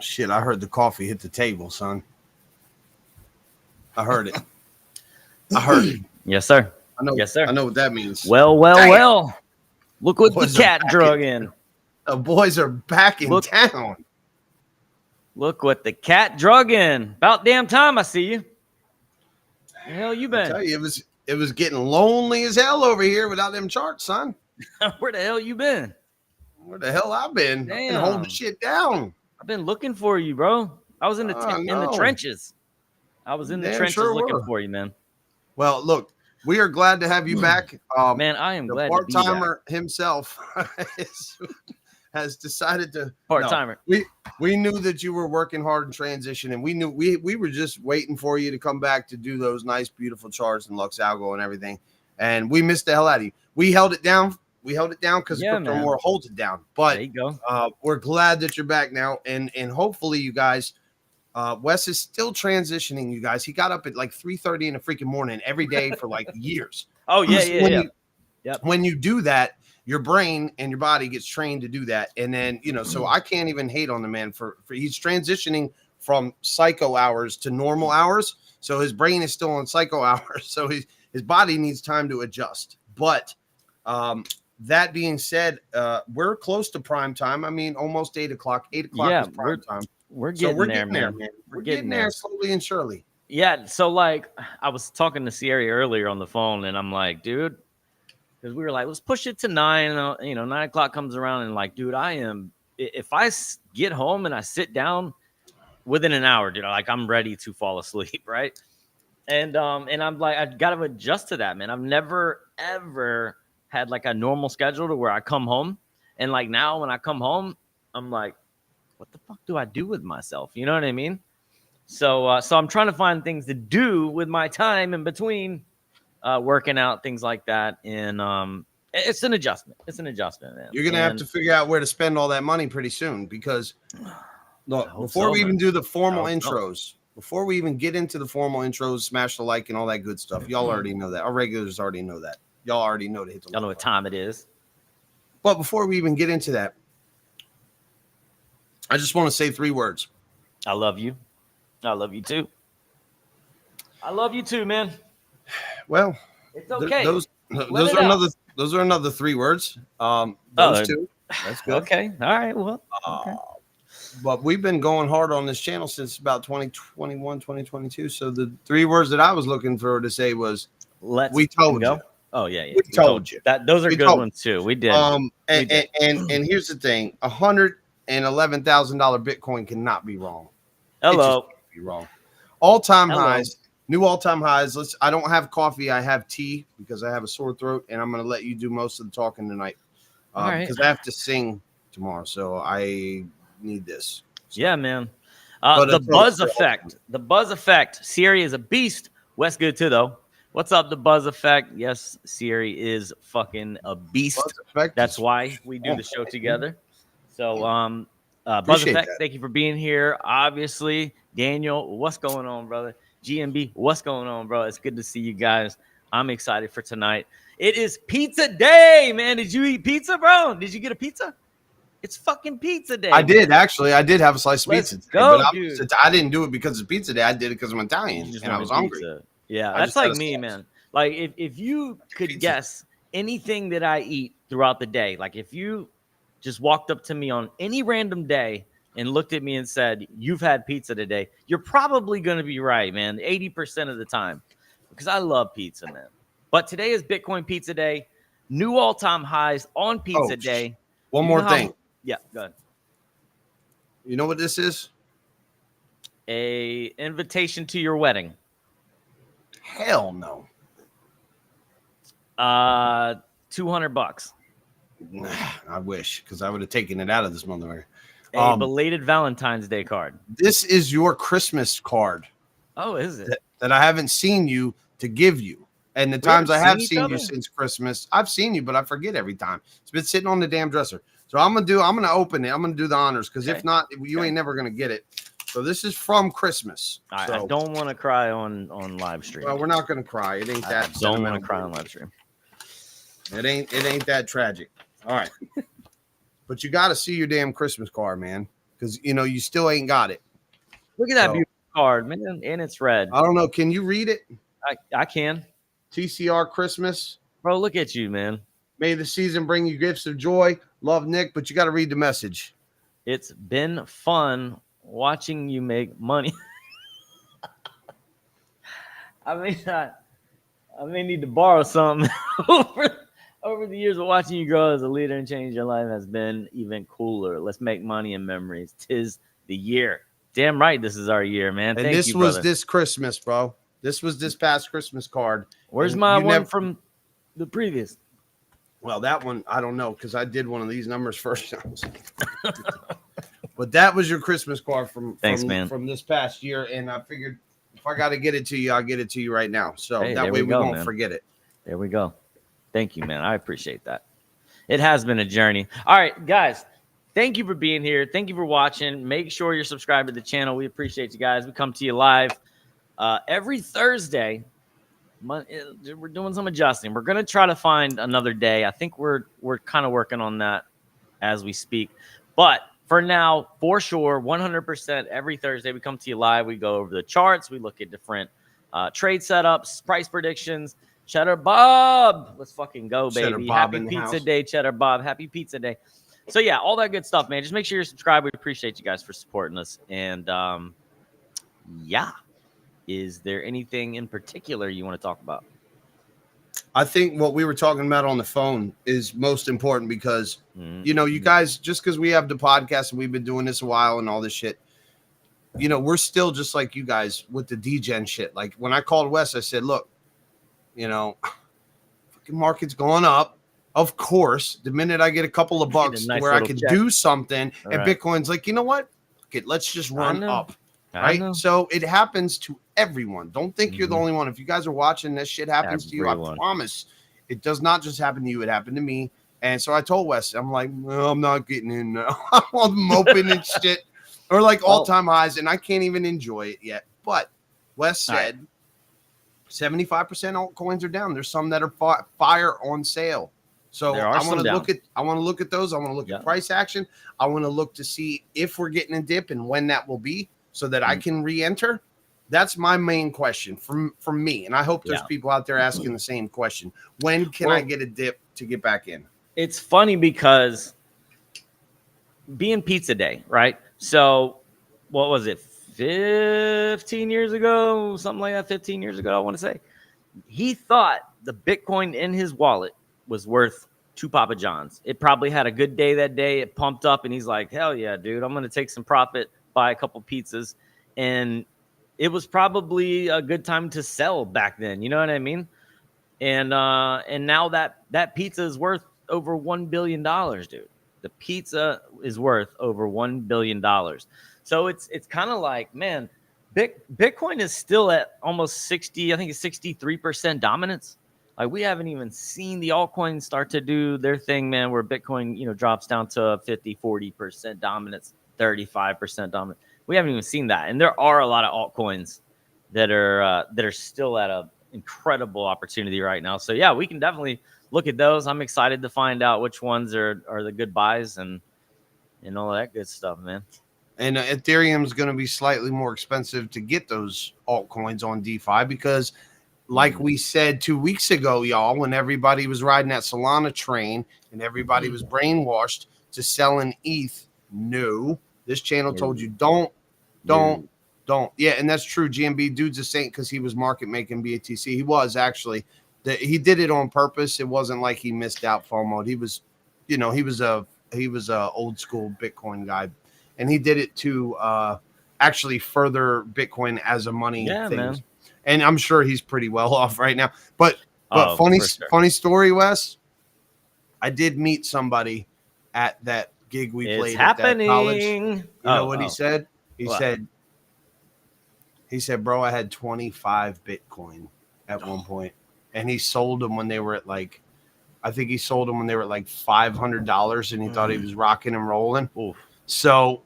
shit, I heard the coffee hit the table, son. I heard it. Yes, sir. I know. Yes, sir. I know what that means. Well. Look what the cat drug in. The boys are back in town. Look what the cat drug in. About damn time I see you. The hell you been? I tell you, it was getting lonely as hell over here without them charts, son. Where the hell you been? Where the hell I've been? Damn. I've been holding shit down. I've been looking for you, bro. I was in the trenches. I was in the trenches looking for you, man. Well, look, we are glad to have you back. Man, I am glad to be back. Part-timer himself has decided to part-timer. No, we knew that you were working hard in transition, and we knew we were just waiting for you to come back to do those nice, beautiful charts and Lux Algo and everything. And we missed the hell out of you. We held it down. Because Crypto Remora holds it down. But there you go. We're glad that you're back now, and hopefully you guys. Wes is still transitioning, you guys. He got up at like 3:30 in the freaking morning every day for like years. Oh, yeah. When you do that, your brain and your body gets trained to do that. And then, so I can't even hate on the man for he's transitioning from psycho hours to normal hours. So his brain is still on psycho hours. So his body needs time to adjust. But that being said, we're close to prime time. I mean, almost 8 o'clock. 8 o'clock is prime time. We're getting there, man. We're getting there slowly and surely. Yeah. So, like, I was talking to Sierra earlier on the phone, and I'm like, dude, because we were like, let's push it to 9. 9 o'clock comes around, and like, dude, if I get home and I sit down within an hour, dude, like, I'm ready to fall asleep, right? And I'm like, I've got to adjust to that, man. I've never ever had like a normal schedule to where I come home, and like now when I come home, I'm like, what the fuck do I do with myself? You know what I mean? So I'm trying to find things to do with my time in between working out, things like that. And it's an adjustment. It's an adjustment, man. You're going to have to figure out where to spend all that money pretty soon because look, before we even do the formal intros, before we even get into the formal intros, smash the like and all that good stuff. Y'all already know that. Our regulars already know that. Y'all already know to hit the like. Y'all know what time it is. But before we even get into that, I just want to say 3 words. I love you. I love you too. I love you too, man. Well, it's okay. Those are another 3 words. Those 2. That's good. Okay. All right. Well, okay. But we've been going hard on this channel since about 2021, 2022. So the 3 words that I was looking for to say was, we told you. Oh yeah. We told you. Those are good ones too. We did. And here's the thing: $111,000 Bitcoin cannot be wrong. Hello. Be wrong. All-time highs, new all-time highs. I don't have coffee. I have tea because I have a sore throat, and I'm going to let you do most of the talking tonight because I have to sing tomorrow. So I need this. So. Yeah, man. The buzz effect. The buzz effect. Siri is a beast. Wes good too, though. What's up, the buzz effect? Yes, Siri is fucking a beast. That's why we do the show together. So, Buzz Effect, thank you for being here. Obviously, Daniel, what's going on, brother? GMB, what's going on, bro? It's good to see you guys. I'm excited for tonight. It is pizza day, man. Did you eat pizza, bro? Did you get a pizza? It's fucking pizza day. I did, actually. I did have a slice of pizza. Dude. I didn't do it because it's pizza day. I did it because I'm Italian and I was hungry. Yeah, that's like me, man. Like, if you could guess anything that I eat throughout the day, like if you just walked up to me on any random day and looked at me and said, you've had pizza today, you're probably going to be right, man, 80% of the time, because I love pizza, man. But today is Bitcoin Pizza Day, new all-time highs on Pizza Day. One more thing. Yeah, go ahead. You know what this is? A invitation to your wedding. Hell no. $200. I wish, because I would have taken it out of this motherfucker. A belated Valentine's Day card. This is your Christmas card. Oh, is it? That I haven't seen you to give you. And the times I have seen you since Christmas, I've seen you, but I forget every time. It's been sitting on the damn dresser. So I'm gonna open it. I'm gonna do the honors, because if not, you ain't never gonna get it. So this is from Christmas. I don't want to cry on live stream. Well, we're not gonna cry. It ain't that. I don't want to cry on live stream. It ain't that tragic. All right. But you got to see your damn Christmas card, man, because you still ain't got it. Look at that beautiful card, man, and it's red. I don't know. Can you read it? I can. TCR Christmas. Bro, look at you, man. May the season bring you gifts of joy. Love, Nick, but you got to read the message. It's been fun watching you make money. I may need to borrow something. Over the years of watching you grow as a leader and change your life has been even cooler. Let's make money and memories. 'Tis the year. Damn right, this is our year, man. And Thank you, brother. this Christmas, bro. This was this past Christmas card. Where's my one from the previous? Well, that one, I don't know, because I did one of these numbers first. But that was your Christmas card from this past year. And I figured if I got to get it to you, I'll get it to you right now. So that way we won't forget it. There we go. Thank you, man. I appreciate that. It has been a journey. All right, guys. Thank you for being here. Thank you for watching. Make sure you're subscribed to the channel. We appreciate you guys. We come to you live every Thursday. We're doing some adjusting. We're going to try to find another day. I think we're kind of working on that as we speak. But for now, for sure, 100% every Thursday we come to you live. We go over the charts. We look at different trade setups, price predictions. Cheddar Bob. Let's fucking go, baby. Happy Pizza Day, Cheddar Bob. Happy Pizza Day. So, yeah, all that good stuff, man. Just make sure you're subscribed. We appreciate you guys for supporting us. And, yeah. Is there anything in particular you want to talk about? I think what we were talking about on the phone is most important because, you guys, just because we have the podcast and we've been doing this a while and all this shit, we're still just like you guys with the degen shit. Like when I called Wes, I said, look, fucking market's going up. Of course, the minute I get a couple of bucks where I can do something and Bitcoin's like, you know what? Okay, let's just run up. Right. So it happens to everyone. Don't think you're the only one. If you guys are watching, this shit happens to you. I promise. It does not just happen to you. It happened to me. And so I told Wes, I'm like, no, I'm not getting in now. I'm moping and shit. Or like all-time highs, and I can't even enjoy it yet. But Wes said 75% altcoins are down. There's some that are fire on sale. So I want to look at those. I want to look at price action. I want to look to see if we're getting a dip and when that will be, so that I can re-enter. That's my main question from me. And I hope there's people out there asking the same question. When can I get a dip to get back in? It's funny because being Pizza Day, right? So what was it? 15 years ago, something like that. 15 years ago, I want to say. He thought the Bitcoin in his wallet was worth 2 Papa Johns. It probably had a good day that day. It pumped up and he's like, hell yeah, dude, I'm going to take some profit, buy a couple pizzas. And it was probably a good time to sell back then. You know what I mean? And now that pizza is worth over $1 billion, dude. The pizza is worth over $1 billion. So it's kind of like, man, Bitcoin is still at almost 60, I think it's 63% dominance. Like we haven't even seen the altcoins start to do their thing, man, where Bitcoin, drops down to 50, 40% dominance, 35% dominance. We haven't even seen that. And there are a lot of altcoins that are still at an incredible opportunity right now. So yeah, we can definitely look at those. I'm excited to find out which ones are the good buys and all that good stuff, man. And Ethereum is going to be slightly more expensive to get those altcoins on DeFi because, like we said 2 weeks ago, y'all, when everybody was riding that Solana train and everybody was brainwashed to selling ETH, no. This channel told you don't. Yeah, and that's true. GMB dude's a saint because he was market making BTC. He was actually. He did it on purpose. It wasn't like he missed out FOMO. He was, he was a old school Bitcoin guy, and he did it to actually further Bitcoin as a money thing. Man. And I'm sure he's pretty well off right now. But funny story, Wes. I did meet somebody at that gig we played at that college. You know what he said? He said, bro, I had 25 Bitcoin at one point. And he sold them when they were at like $500 and he thought he was rocking and rolling. Oof. So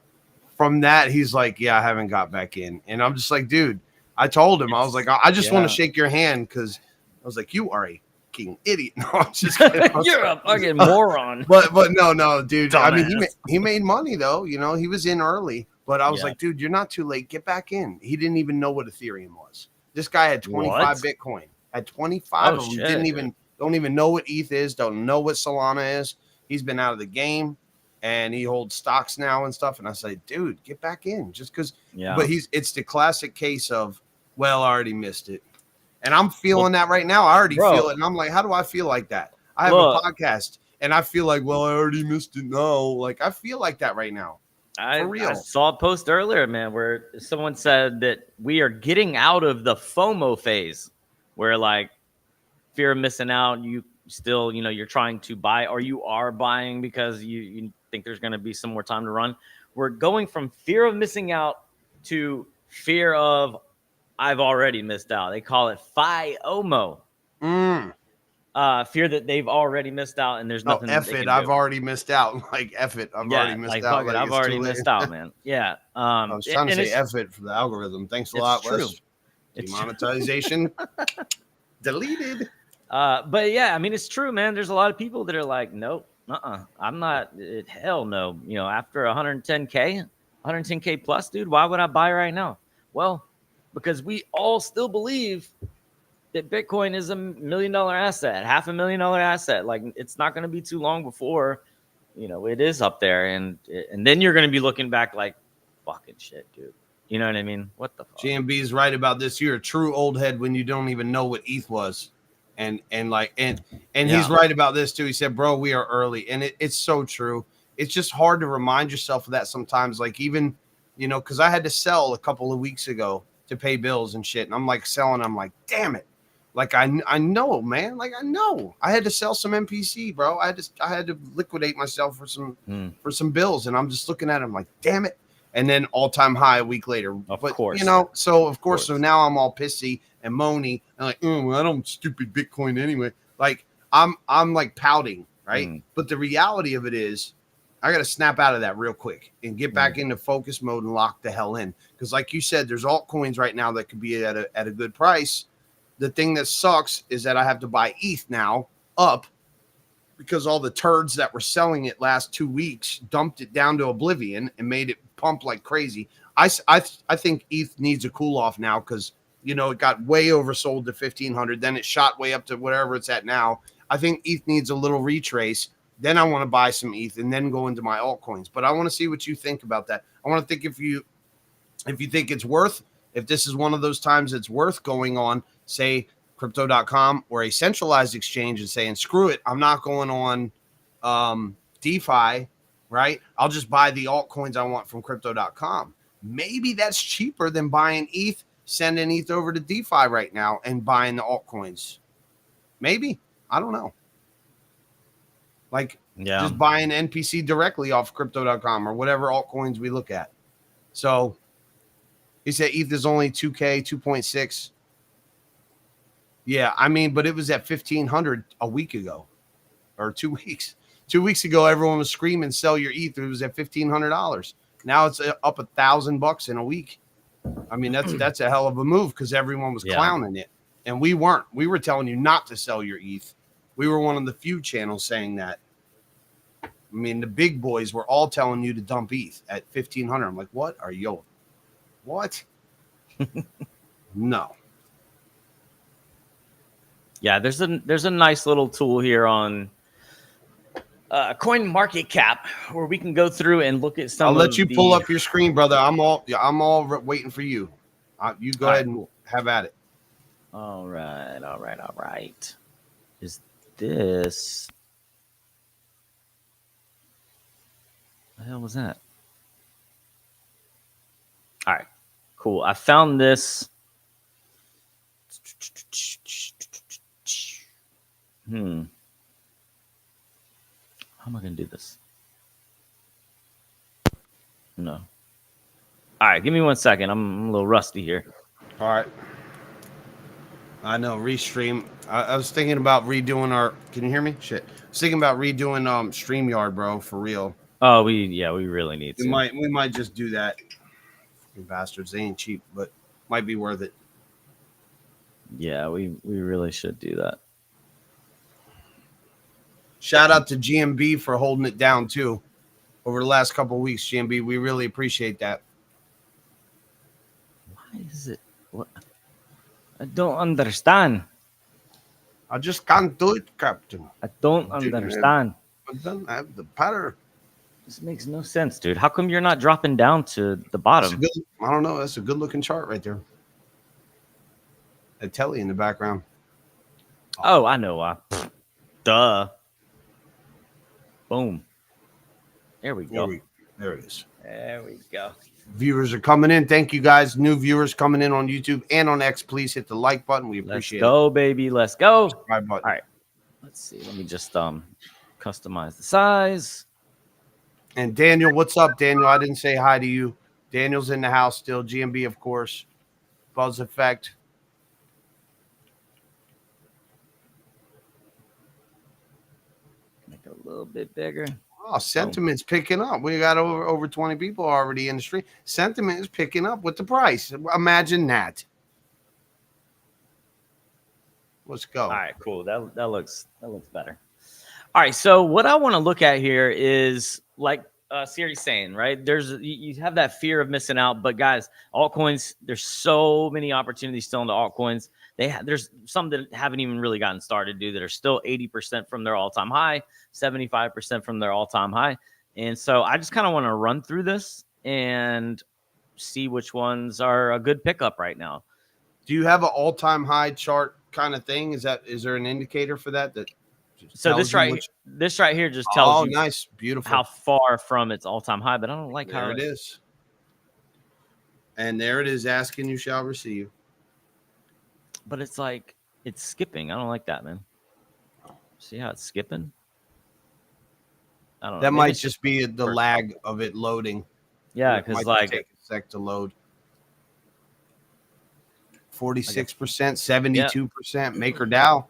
from that, he's like, yeah, I haven't got back in. And I'm just like, dude, I told him, I was like, I just want to shake your hand because I was like, you are a fucking idiot. No, I'm just kidding. You're a fucking moron. But no, dude. Dumbass. I mean, he made money though. You know, he was in early. But I was like, dude, you're not too late. Get back in. He didn't even know what Ethereum was. This guy had 25 Bitcoin. Had 25 of them. Shit, Don't even know what ETH is. Don't know what Solana is. He's been out of the game, and he holds stocks now and stuff. And I say, dude, get back in. Just because. Yeah. But it's the classic case of, well, I already missed it. And I'm feeling that right now. I already feel it. And I'm like, how do I feel like that? I have a podcast, and I feel like, well, I already missed it. No, like I feel like that right now. I saw a post earlier, man, where someone said that we are getting out of the FOMO phase, where like fear of missing out, you still, you're trying to buy, or you are buying because you think there's going to be some more time to run. We're going from fear of missing out to fear of I've already missed out. They call it FIOMO. Fear that they've already missed out and there's nothing. F it, I've already missed out. Like F it, I've already missed out. Like, I've already missed out, man. Yeah. I was trying to say F it for the algorithm. Thanks a lot, Wes. Demonetization deleted. But yeah, I mean, it's true, man. There's a lot of people that are like, nope, I'm not. Hell no. After 110K plus, dude, why would I buy right now? Well, because we all still believe that Bitcoin is $1 million asset, $500,000 asset. Like, it's not going to be too long before, it is up there. And then you're going to be looking back like, fucking shit, dude. You know what I mean? What the fuck? GMB is right about this. You're a true old head when you don't even know what ETH was. And he's right about this too. He said, bro, we are early. And it's so true. It's just hard to remind yourself of that sometimes. Like, even, because I had to sell a couple of weeks ago to pay bills and shit. And I'm like selling. I'm like, damn it. Like, I know, man. Like, I know. I had to sell some MPC, bro. I had to liquidate myself for some bills. And I'm just looking at him like, damn it. And then all-time high a week later. Of course. So of course. So now I'm all pissy and moany. And like, I don't stupid Bitcoin anyway. Like, I'm like pouting, right? But the reality of it is, I got to snap out of that real quick and get back into focus mode and lock the hell in. Because like you said, there's altcoins right now that could be at a good price. The thing that sucks is that I have to buy ETH now up because all the turds that were selling it last 2 weeks dumped it down to oblivion and made it pump like crazy. I think ETH needs a cool off now because, it got way oversold to 1,500. Then it shot way up to whatever it's at now. I think ETH needs a little retrace. Then I want to buy some ETH and then go into my altcoins. But I want to see what you think about that. I want to think if you think it's worth, if this is one of those times it's worth going on, say, crypto.com or a centralized exchange and saying, screw it, I'm not going on DeFi, right? I'll just buy the altcoins I want from crypto.com. Maybe that's cheaper than buying ETH, sending ETH over to DeFi right now and buying the altcoins. Maybe. I don't know. Like, just buying NPC directly off crypto.com or whatever altcoins we look at. So he said ETH is only 2K, 2.6. Yeah, I mean, but it was at 1,500 a week ago or 2 weeks. 2 weeks ago, everyone was screaming, sell your ETH. It was at $1,500. Now it's up $1,000 in a week. I mean, that's a hell of a move because everyone was clowning it. And we weren't. We were telling you not to sell your ETH. We were one of the few channels saying that. I mean, the big boys were all telling you to dump ETH at 1,500. I'm like, what are you? What? No. Yeah, there's a nice little tool here on Coin Market Cap where we can go through and look at some. I'll let you pull up your screen, brother. I'm all waiting for you. You go ahead and have at it. All right. Is this? What the hell was that? All right, cool. I found this. How am I going to do this? No. All right, give me 1 second. I'm a little rusty here. All right. I know, restream. I was thinking about redoing our... Can you hear me? Shit. I was thinking about redoing StreamYard, bro, for real. Oh, we really need to. We might just do that. Fucking bastards. They ain't cheap, but might be worth it. Yeah, we really should do that. Shout out to GMB for holding it down too over the last couple of weeks. GMB, we really appreciate that. Why is it? What? I don't understand. I just can't do it, Captain. I don't understand. I don't have the power. This makes no sense, dude. How come you're not dropping down to the bottom? I don't know. That's a good looking chart right there. A telly in the background. Oh, I know why. Duh. Boom. There we go. There it is. There we go. Viewers are coming in. Thank you guys. New viewers coming in on YouTube and on X. Please hit the like button. We appreciate it. Let's go, baby. Let's go. Subscribe button. All right. Let's see. Let me just customize the size. And Daniel, what's up, Daniel? I didn't say hi to you. Daniel's in the house still. GMB, of course. Buzz Effect. Make it a little bit bigger. Oh, sentiment's picking up. We got over 20 people already in the stream. Sentiment is picking up with the price. Imagine that. Let's go. All right, cool. That looks better. All right, so what I want to look at here is like Siri's saying, right? You have that fear of missing out, but guys, altcoins, there's so many opportunities still in the altcoins. There's some that haven't even really gotten started, dude, that are still 80% from their all-time high, 75% from their all-time high. And so I just kind of want to run through this and see which ones are a good pickup right now. Do you have an all-time high chart kind of thing? Is there an indicator for that? So this right here just tells you nice, beautiful, how far from its all-time high, but I don't like how it is. And there it is, asking you shall receive. But it's like it's skipping. I don't like that, man. See how it's skipping? I don't know. That might just be the lag of it loading. Yeah, because like take a sec to load. 46%, 72%. Maker DAO.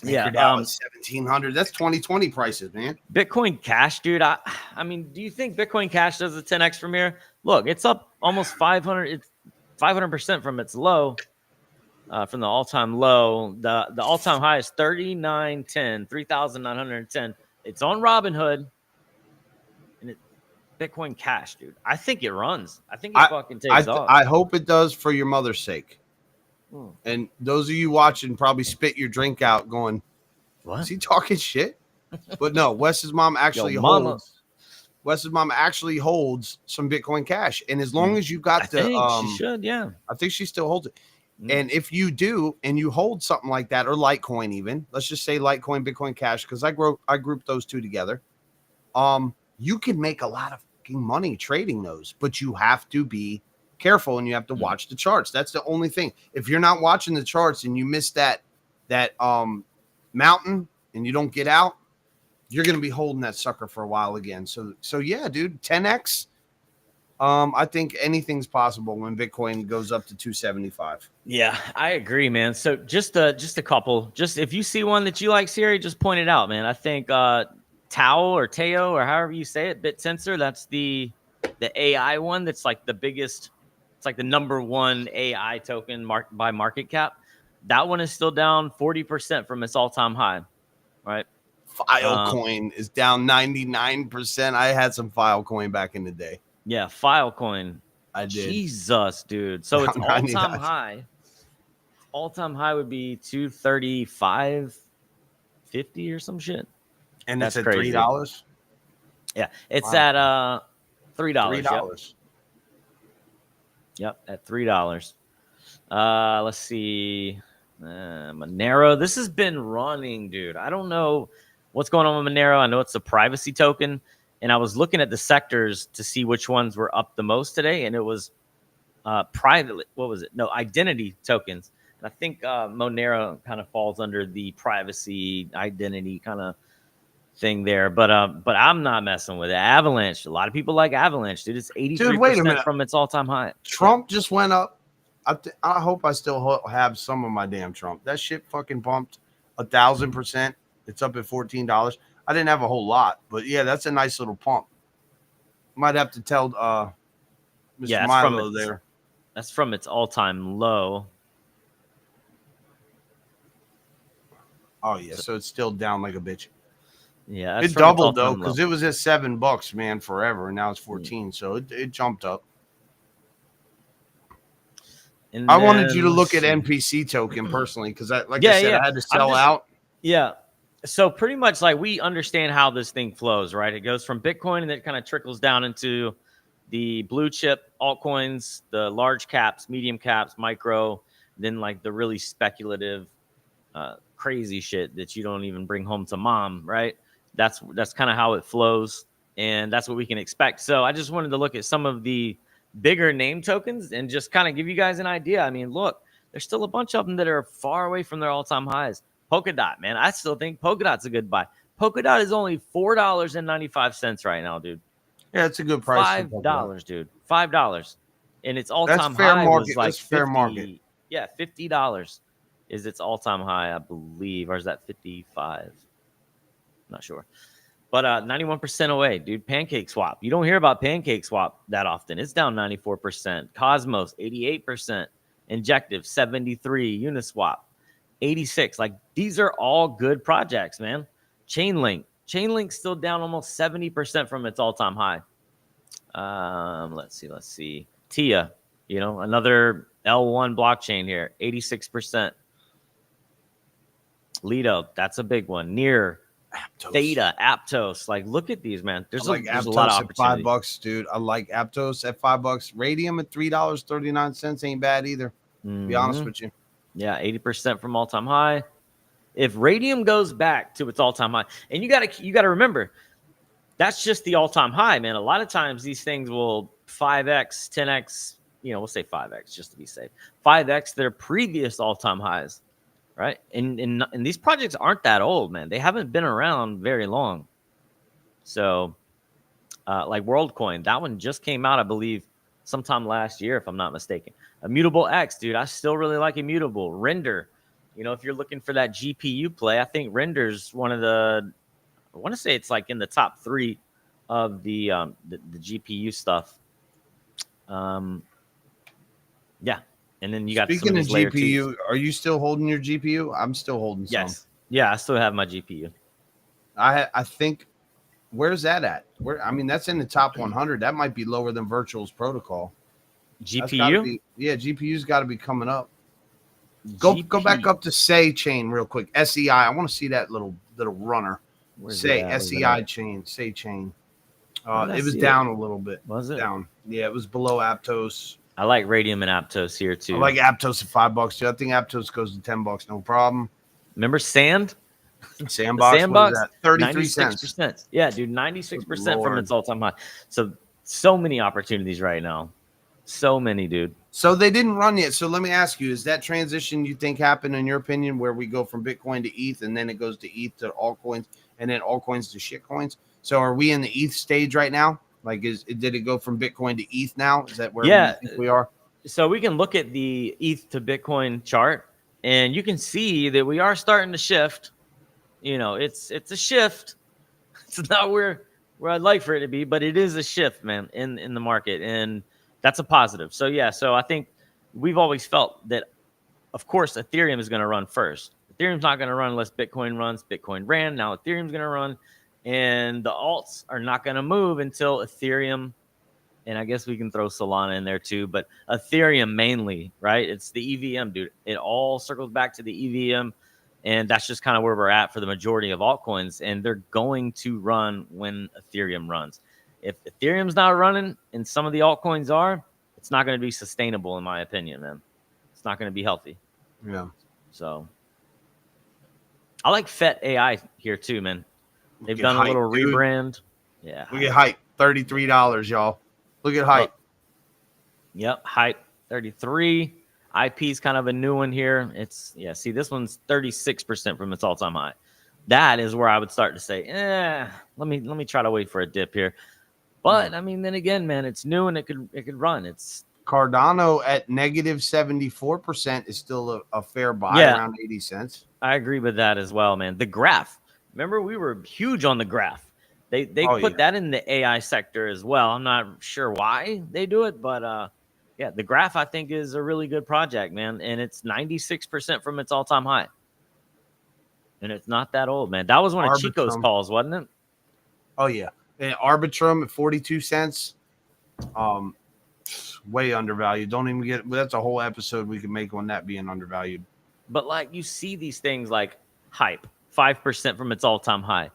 Yeah, DAO is 1,700. That's 2020 prices, man. Bitcoin Cash, dude. I mean, do you think Bitcoin Cash does a 10x from here? Look, it's up almost 500. It's 500% from its low, from the all-time low. The all-time high is 3910, 3,910. It's on Robinhood, and it's Bitcoin Cash, dude. I think it runs. I think it fucking takes off. I hope it does for your mother's sake. And those of you watching probably spit your drink out going, what? Is he talking shit? But no, Wes's mom actually holds some Bitcoin Cash. And as long as you got she should, yeah. I think she still holds it. And if you do and you hold something like that, or Litecoin even, let's just say Litecoin, Bitcoin Cash, because I grouped those two together. You can make a lot of fucking money trading those, but you have to be careful and you have to watch the charts. That's the only thing. If you're not watching the charts and you miss that mountain and you don't get out, you're going to be holding that sucker for a while again. So yeah, dude, 10x. I think anything's possible when Bitcoin goes up to 275. Yeah, I agree, man. So just a couple. Just if you see one that you like, Siri, just point it out, man. I think Tao or however you say it, BitTensor, that's the AI one that's like the biggest. It's like the number one AI token by market cap. That one is still down 40% from its all-time high, right? Filecoin is down 99%. I had some Filecoin back in the day. Yeah, Filecoin. I did. Jesus, dude. So it's all-time high. All-time high would be 235.50 or some shit. And that's at crazy. $3? Yeah, it's at $3. $3. Yep, at $3. Let's see. Monero. This has been running, dude. I don't know what's going on with Monero. I know it's a privacy token, and I was looking at the sectors to see which ones were up the most today, and it was private. What was it? No, identity tokens. And I think Monero kind of falls under the privacy identity kind of thing there, but I'm not messing with it. Avalanche. A lot of people like Avalanche, dude. It's 83% from its all-time high. Trump just went up. I hope I still have some of my damn Trump. That shit fucking pumped 1,000%. It's up at $14. I didn't have a whole lot, but yeah, that's a nice little pump. Might have to tell Mr. Milo there. That's from its all-time low. Oh yeah, so it's still down like a bitch. Yeah, that's It from its doubled though, all-time low. because it was at $7, man, forever, and now it's 14. So it jumped up. And I wanted you to then let's look at see. NPC token personally, because I Yeah, said, yeah. I had to I'm sell just out. Yeah. So pretty much like we understand how this thing flows, right? It goes from Bitcoin and then it kind of trickles down into the blue chip altcoins, the large caps, medium caps, micro, then like the really speculative, crazy shit that you don't even bring home to mom, right? That's kind of how it flows, and that's what we can expect. So I just wanted to look at some of the bigger name tokens and just kind of give you guys an idea. I mean, look, there's still a bunch of them that are far away from their all-time highs. Polkadot, man, I still think Polkadot's a good buy. Polkadot is only $4.95 right now, dude. Yeah, it's a good price for Polkadot. $5, dude. $5. And its That's all-time fair high was market. like That's fair market. 50. Yeah, $50 is its all-time high, I believe. Or is that 55? Not sure. But 91% away, dude. Pancake Swap. You don't hear about Pancake Swap that often. It's down 94%. Cosmos, 88%. Injective, 73. Uniswap, 86. Like, these are all good projects, man. Chainlink's still down almost 70% from its all-time high. Let's see. TIA, another L1 blockchain here, 86%. Lido, that's a big one. Near, Aptos. Theta, Aptos. Like, look at these, man. There's I like a Aptos lot of at opportunity. $5, dude. I like Aptos at $5. Radium at $3.39 ain't bad either. To be honest with you. Yeah, 80% from all-time high. If Radium goes back to its all-time high, and you gotta remember, that's just the all-time high, man. A lot of times these things will 5x, 10x, we'll say 5x just to be safe. 5x their previous all-time highs, right? And these projects aren't that old, man. They haven't been around very long. So, like WorldCoin, that one just came out, I believe, sometime last year, if I'm not mistaken. Immutable X, dude, I still really like Immutable. Render, if you're looking for that GPU play, I think Render's one of the, I want to say it's like in the top 3 of the GPU stuff. Yeah, and then you got Speaking of layer GPU, 2s. are you still holding your GPU? I'm still holding some. Yes, yeah, I still have my GPU. I think, where's that at? That's in the top 100. That might be lower than Virtual's protocol. GPU? GPU's got to be coming up. Go back up to Say chain real quick. SEI. I want to see that little runner. Say SEI chain. Say chain. It was down a little bit. Was it down? Yeah, it was below Aptos. I like Radium and Aptos here too. I like Aptos at $5 too. I think Aptos goes to $10, no problem. Remember Sand? Sandbox. What is that? 33 96%. cents. Yeah, dude, 96% from its all-time high. So many opportunities right now. So many, dude. So they didn't run yet. So let me ask you, is that transition you think happened in your opinion where we go from Bitcoin to ETH and then it goes to ETH to altcoins and then altcoins to shitcoins? So are we in the ETH stage right now? Like, did it go from Bitcoin to ETH now? Is that where we think we are? So we can look at the ETH to Bitcoin chart and you can see that we are starting to shift. It's a shift. It's not where I'd like for it to be, but it is a shift, man, in the market. And that's a positive. So, yeah. So I think we've always felt that, of course, Ethereum is going to run first. Ethereum's not going to run unless Bitcoin runs. Bitcoin ran. Now Ethereum's going to run. And the alts are not going to move until Ethereum. And I guess we can throw Solana in there too. But Ethereum mainly, right? It's the EVM, dude. It all circles back to the EVM. And that's just kind of where we're at for the majority of altcoins. And they're going to run when Ethereum runs. If Ethereum's not running and some of the altcoins are, it's not going to be sustainable, in my opinion, man. It's not going to be healthy. Yeah. So I like FET AI here too, man. They've done a little rebrand. Yeah. Look at Hype. $33, y'all. Look at Hype. Yep. Hype 33. IP is kind of a new one here. See, this one's 36% from its all-time high. That is where I would start to say, let me try to wait for a dip here. But then again, man, it's new and it could run. It's Cardano at negative 74% is still a fair buy, around 80 cents. I agree with that as well, man. The graph. Remember, we were huge on the graph. They put that in the AI sector as well. I'm not sure why they do it, but the graph I think is a really good project, man, and it's 96% from its all-time high. And it's not that old, man. That was one of Chico's Arbitrum. calls, wasn't it? Oh yeah, and Arbitrum at 42 cents. Way undervalued. Don't even get. That's a whole episode we could make on that being undervalued. But like you see these things like hype, 5% from its all-time high.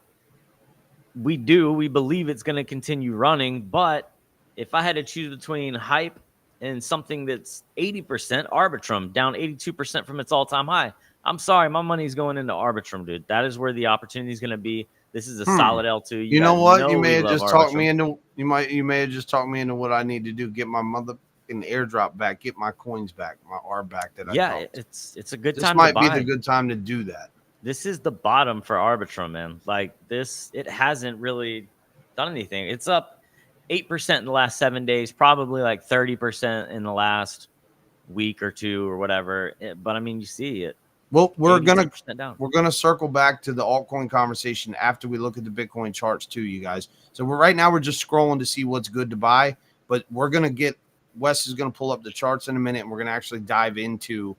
We believe it's going to continue running, but if I had to choose between hype and something that's 80%, Arbitrum down 82% from its all-time high, I'm sorry, my money's going into Arbitrum, dude. That is where the opportunity is going to be. This is a solid L2. You know what? You we may have love just talked Arbitrum. me into. You may have just talked me into what I need to do. Get my motherfucking airdrop back. Get my coins back. My R back. It's a good This time. might to buy. be the good time to do that. This is the bottom for Arbitrum, man. Like this, it hasn't really done anything. It's up 8% in the last 7 days, probably like 30% in the last week or two or whatever. But I mean, you see it. Well, we're gonna down. circle back to the altcoin conversation after we look at the Bitcoin charts too, you guys. So right now we're just scrolling to see what's good to buy, but we're gonna get Wes is gonna pull up the charts in a minute, and we're gonna actually dive into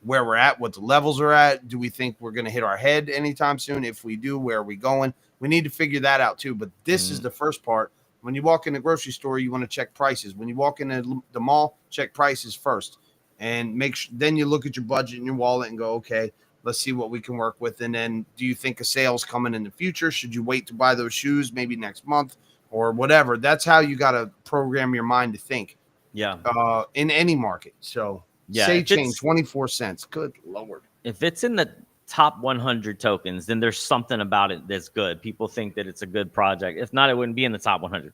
where we're at, what the levels are at. Do we think we're gonna hit our head anytime soon? If we do, where are we going? We need to figure that out too. But this is the first part. When you walk in the grocery store, you want to check prices. When you walk in the mall, check prices first. And then you look at your budget and your wallet and go, okay, let's see what we can work with. And then do you think a sale's coming in the future? Should you wait to buy those shoes maybe next month or whatever? That's how you got to program your mind to think. Yeah. In any market. So say change 24 cents. Good Lord. If it's in the top 100 tokens, then there's something about it that's good. People think that it's a good project. If not, it wouldn't be in the top 100.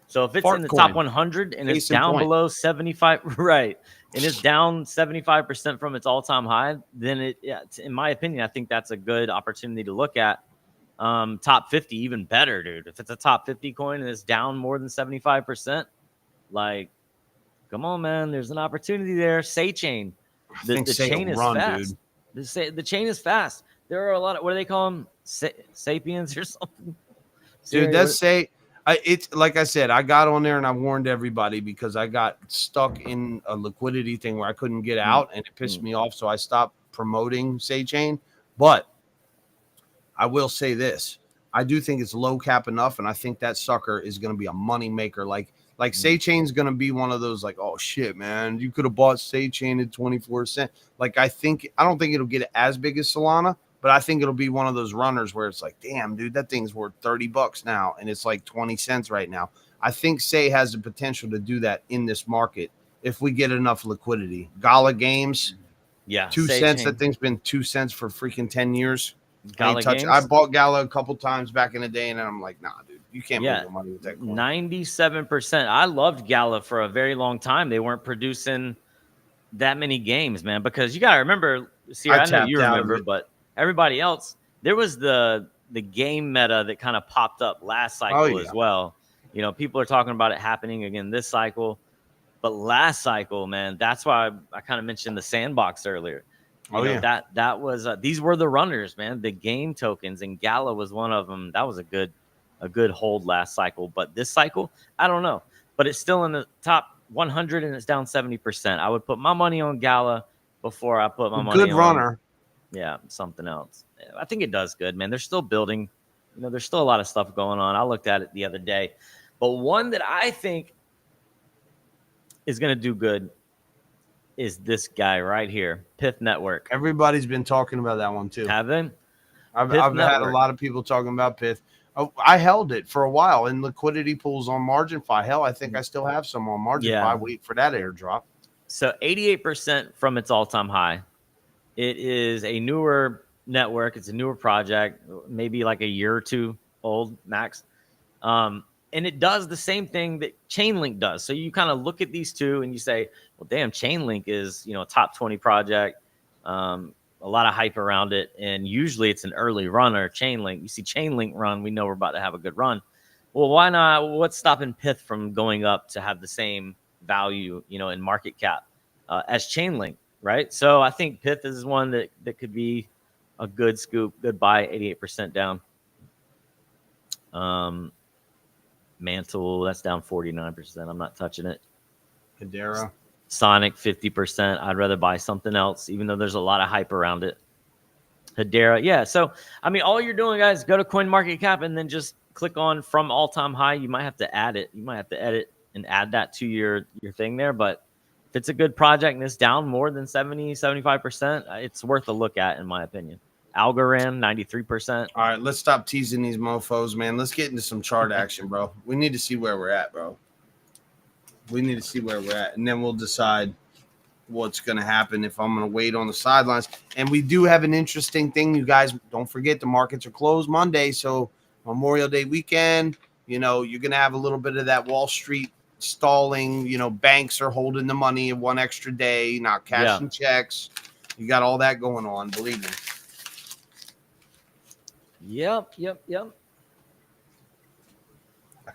So if it's in the top 100 and it's down below 75, right, and it's down 75% from its all-time high, then in my opinion, I think that's a good opportunity to look at. Top 50, even better, dude. If it's a top 50 coin and it's down more than 75%, like, come on, man, there's an opportunity there. Say chain. The chain is fast. Dude. The chain is fast. There are a lot of, what do they call them? Sapiens or something? Dude, that's it's like I said, I got on there and I warned everybody because I got stuck in a liquidity thing where I couldn't get out and it pissed me off. So I stopped promoting SayChain. But I will say this. I do think it's low cap enough. And I think that sucker is going to be a money maker. Like SayChain's going to be one of those like, oh shit, man, you could have bought SayChain at 24 cents. Like I don't think it'll get as big as Solana. But I think it'll be one of those runners where it's like, damn, dude, that thing's worth $30 now. And it's like 20 cents right now. I think Say has the potential to do that in this market if we get enough liquidity. Gala Games, 2 cents. That thing's been 2 cents for freaking 10 years. I bought Gala a couple times back in the day, and I'm like, nah, dude, you can't make no money with that coin. 97%. I loved Gala for a very long time. They weren't producing that many games, man, because you got to remember, I know you remember, but everybody else, there was the game meta that kind of popped up last cycle as well. You know, people are talking about it happening again this cycle, but last cycle, man, that's why I kind of mentioned the sandbox earlier. That was these were the runners, man. The game tokens, and Gala was one of them. That was a good hold last cycle, but this cycle, I don't know. But it's still in the top 100 and it's down 70%. I would put my money on Gala before I put my money on. Good runner. Yeah, something else. I think it does good, man. They're still building. You know, there's still a lot of stuff going on. I looked at it the other day. But one that I think is going to do good is this guy right here, Pith Network. Everybody's been talking about that one too. Have they? I've had a lot of people talking about Pith. I held it for a while in liquidity pools on MarginFi. Hell, I think I still have some on MarginFi. Yeah. Wait for that airdrop. So 88% from its all-time high. It is a newer network. It's a newer project, maybe like a year or two old max. And it does the same thing that Chainlink does. So you kind of look at these two and you say, well, damn, Chainlink is, a top 20 project, a lot of hype around it. And usually it's an early runner, Chainlink. You see Chainlink run, we know we're about to have a good run. Well, why not? What's stopping Pith from going up to have the same value, in market cap as Chainlink? Right. So I think Pith is one that could be a good scoop, good buy, 88% down. Mantle, that's down 49%. I'm not touching it. Hedera. Sonic, 50%. I'd rather buy something else, even though there's a lot of hype around it. Hedera. Yeah. So, I mean, all you're doing, guys, go to CoinMarketCap and then just click on from all-time high. You might have to add it. You might have to edit and add that to your thing there. But if it's a good project and it's down more than 75%, it's worth a look at, in my opinion. Algorand, 93%. All right, let's stop teasing these mofos, man. Let's get into some chart action, bro. We need to see where we're at, bro. We need to see where we're at, and then we'll decide what's going to happen if I'm going to wait on the sidelines. And we do have an interesting thing, you guys. Don't forget the markets are closed Monday, so Memorial Day weekend, you know, you're going to have a little bit of that Wall Street stalling. You know, banks are holding the money one extra day, not cashing checks. You got all that going on, believe me. Yep. I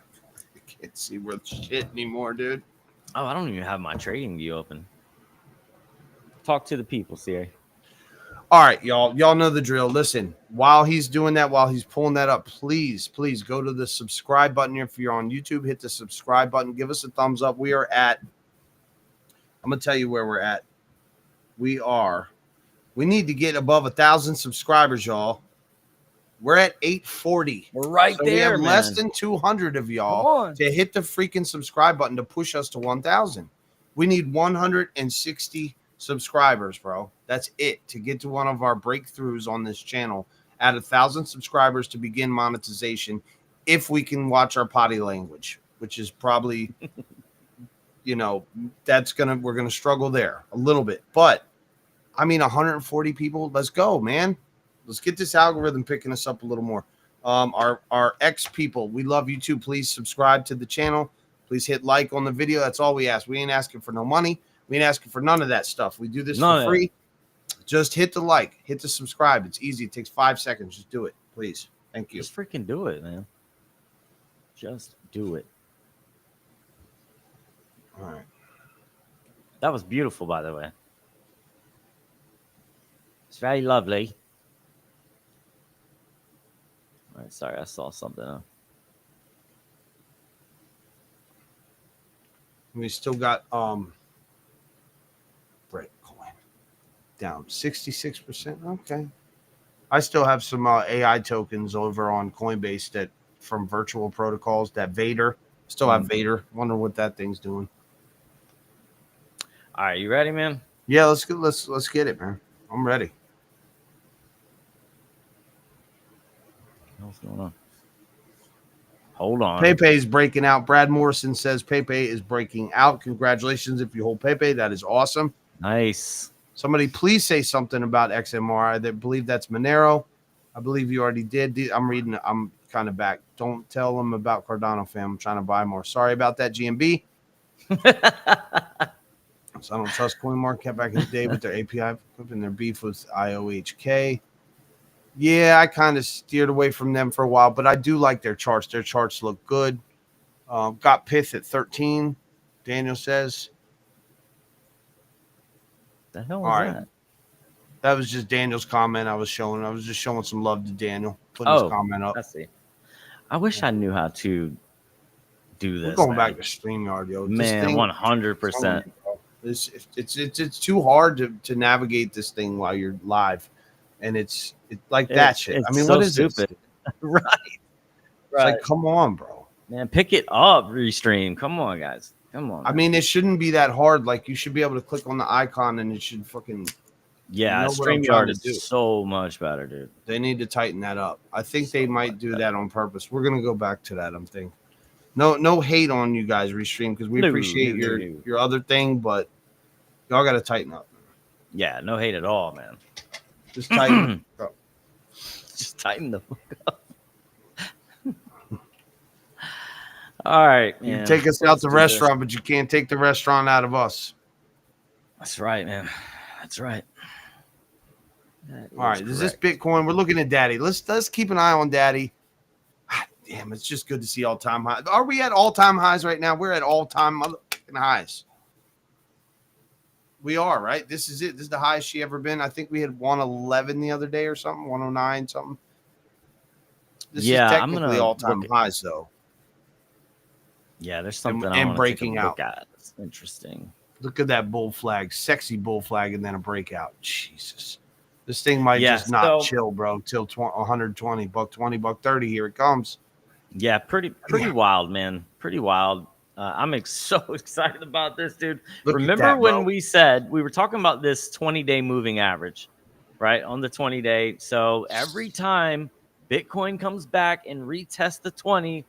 can't see worth shit anymore, dude. Oh, I don't even have my trading view open. Talk to the people, Siri. All right, y'all. Y'all know the drill. Listen, while he's doing that, while he's pulling that up, please go to the subscribe button here. If you're on YouTube, hit the subscribe button. Give us a thumbs up. We are at, I'm going to tell you where we're at. We need to get above 1,000 subscribers, y'all. We're at 840. We're right so there, we have man. less than 200 of y'all to hit the freaking subscribe button to push us to 1,000. We need 160 subscribers, bro. That's it to get to one of our breakthroughs on this channel. At 1,000 subscribers to begin monetization, if we can watch our potty language, which is probably, you know, we're gonna struggle there a little bit. But I mean, 140 people. Let's go, man. Let's get this algorithm picking us up a little more. Our ex people, we love you too. Please subscribe to the channel. Please hit like on the video. That's all we ask. We ain't asking for no money. We ain't asking for none of that stuff. We do this for free. Just hit the like, hit the subscribe. It's easy. It takes 5 seconds. Just do it, please. Thank you. Just freaking do it, man. Just do it. All right. That was beautiful, by the way. It's very lovely. All right, sorry, I saw something. We still got Bitcoin down 66%. Okay. I still have some AI tokens over on Coinbase that from virtual protocols. That Vader, still have Vader. Wonder what that thing's doing. All right, you ready, man? Yeah, let's get it, man. I'm ready. What's going on? Hold on. Pepe is breaking out. Brad Morrison says Pepe is breaking out. Congratulations if you hold Pepe. That is awesome. Nice. Somebody please say something about XMR. I believe that's Monero. I believe you already did. I'm reading. I'm kind of back. Don't tell them about Cardano, fam. I'm trying to buy more. Sorry about that, GMB. So I don't trust CoinMarket back in the day with their API and their beef with IOHK. Yeah, I kind of steered away from them for a while, but I do like their charts. Their charts look good. Got Pith at 13, Daniel says. The hell was that? That was just Daniel's comment I was showing. I was just showing some love to Daniel, putting his comment up. I see. I wish I knew how to do this. We're going back to StreamYard, yo. Man, 100%. It's too hard to navigate this thing while you're live. And it's like that shit. I mean, so what is stupid? Right. It's like, come on, bro. Man, pick it up, Restream. Come on, guys. Come on. I mean, it shouldn't be that hard. Like, you should be able to click on the icon and it should fucking. Yeah, StreamYard is so much better, dude. They need to tighten that up. I think they might do that on purpose. We're gonna go back to that. I'm thinking. No hate on you guys, Restream, because we appreciate your other thing, but y'all got to tighten up. Yeah, no hate at all, man. Just tighten up. Just tighten the fuck up. All right, man. You take us out the restaurant, but you can't take the restaurant out of us. That's right, man. That's right. All right, is this Bitcoin? We're looking at Daddy. Let's keep an eye on Daddy. Damn, it's just good to see all-time highs. Are we at all-time highs right now? We're at all-time highs. We are, right? This is it. This is the highest she ever been. I think we had 111 the other day or something, 109 something. This is technically all-time highs, though. Yeah, there's something and breaking out. It's interesting. Look at that bull flag, sexy bull flag, and then a breakout. Jesus. This thing might Yeah, just not so chill, bro, till 120, $120, $130. Here it comes. yeah, pretty wild, man. Pretty wild. So excited about this, dude. Look at Remember that, when bro. we said we were talking about this 20-day moving average, right? On the 20-day. So every time Bitcoin comes back and retests the 20,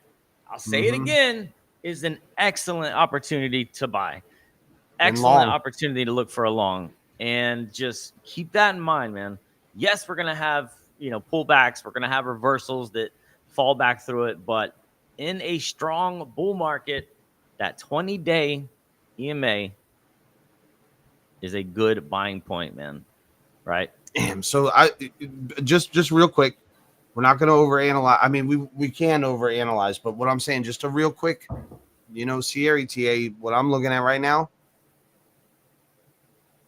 I'll say it again, is an excellent opportunity to buy. And Excellent long. opportunity to look for a long. And just keep that in mind, man. Yes, we're gonna have pullbacks, we're gonna have reversals that fall back through it, but in a strong bull market, that 20-day EMA is a good buying point, man. Right? Damn. So just real quick, we're not going to overanalyze. I mean, we can overanalyze, but what I'm saying, just a real quick, Sierra TA, what I'm looking at right now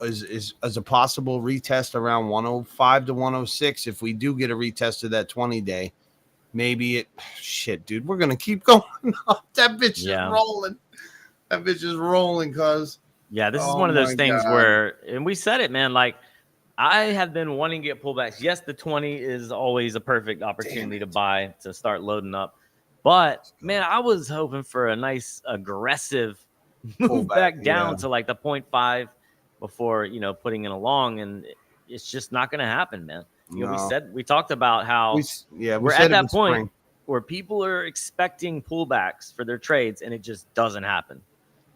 is a possible retest around 105 to 106. If we do get a retest of that 20-day, maybe shit, dude, we're going to keep going up. That bitch is rolling. That bitch is rolling, cuz. Yeah, this is one of those things where, and we said it, man, like, I have been wanting to get pullbacks. Yes, the 20 is always a perfect opportunity to buy, to start loading up. But, man, I was hoping for a nice aggressive move back down to like the 0.5 before, putting in a long. And it's just not going to happen, man. We talked about how we're at that point where people are expecting pullbacks for their trades, and it just doesn't happen.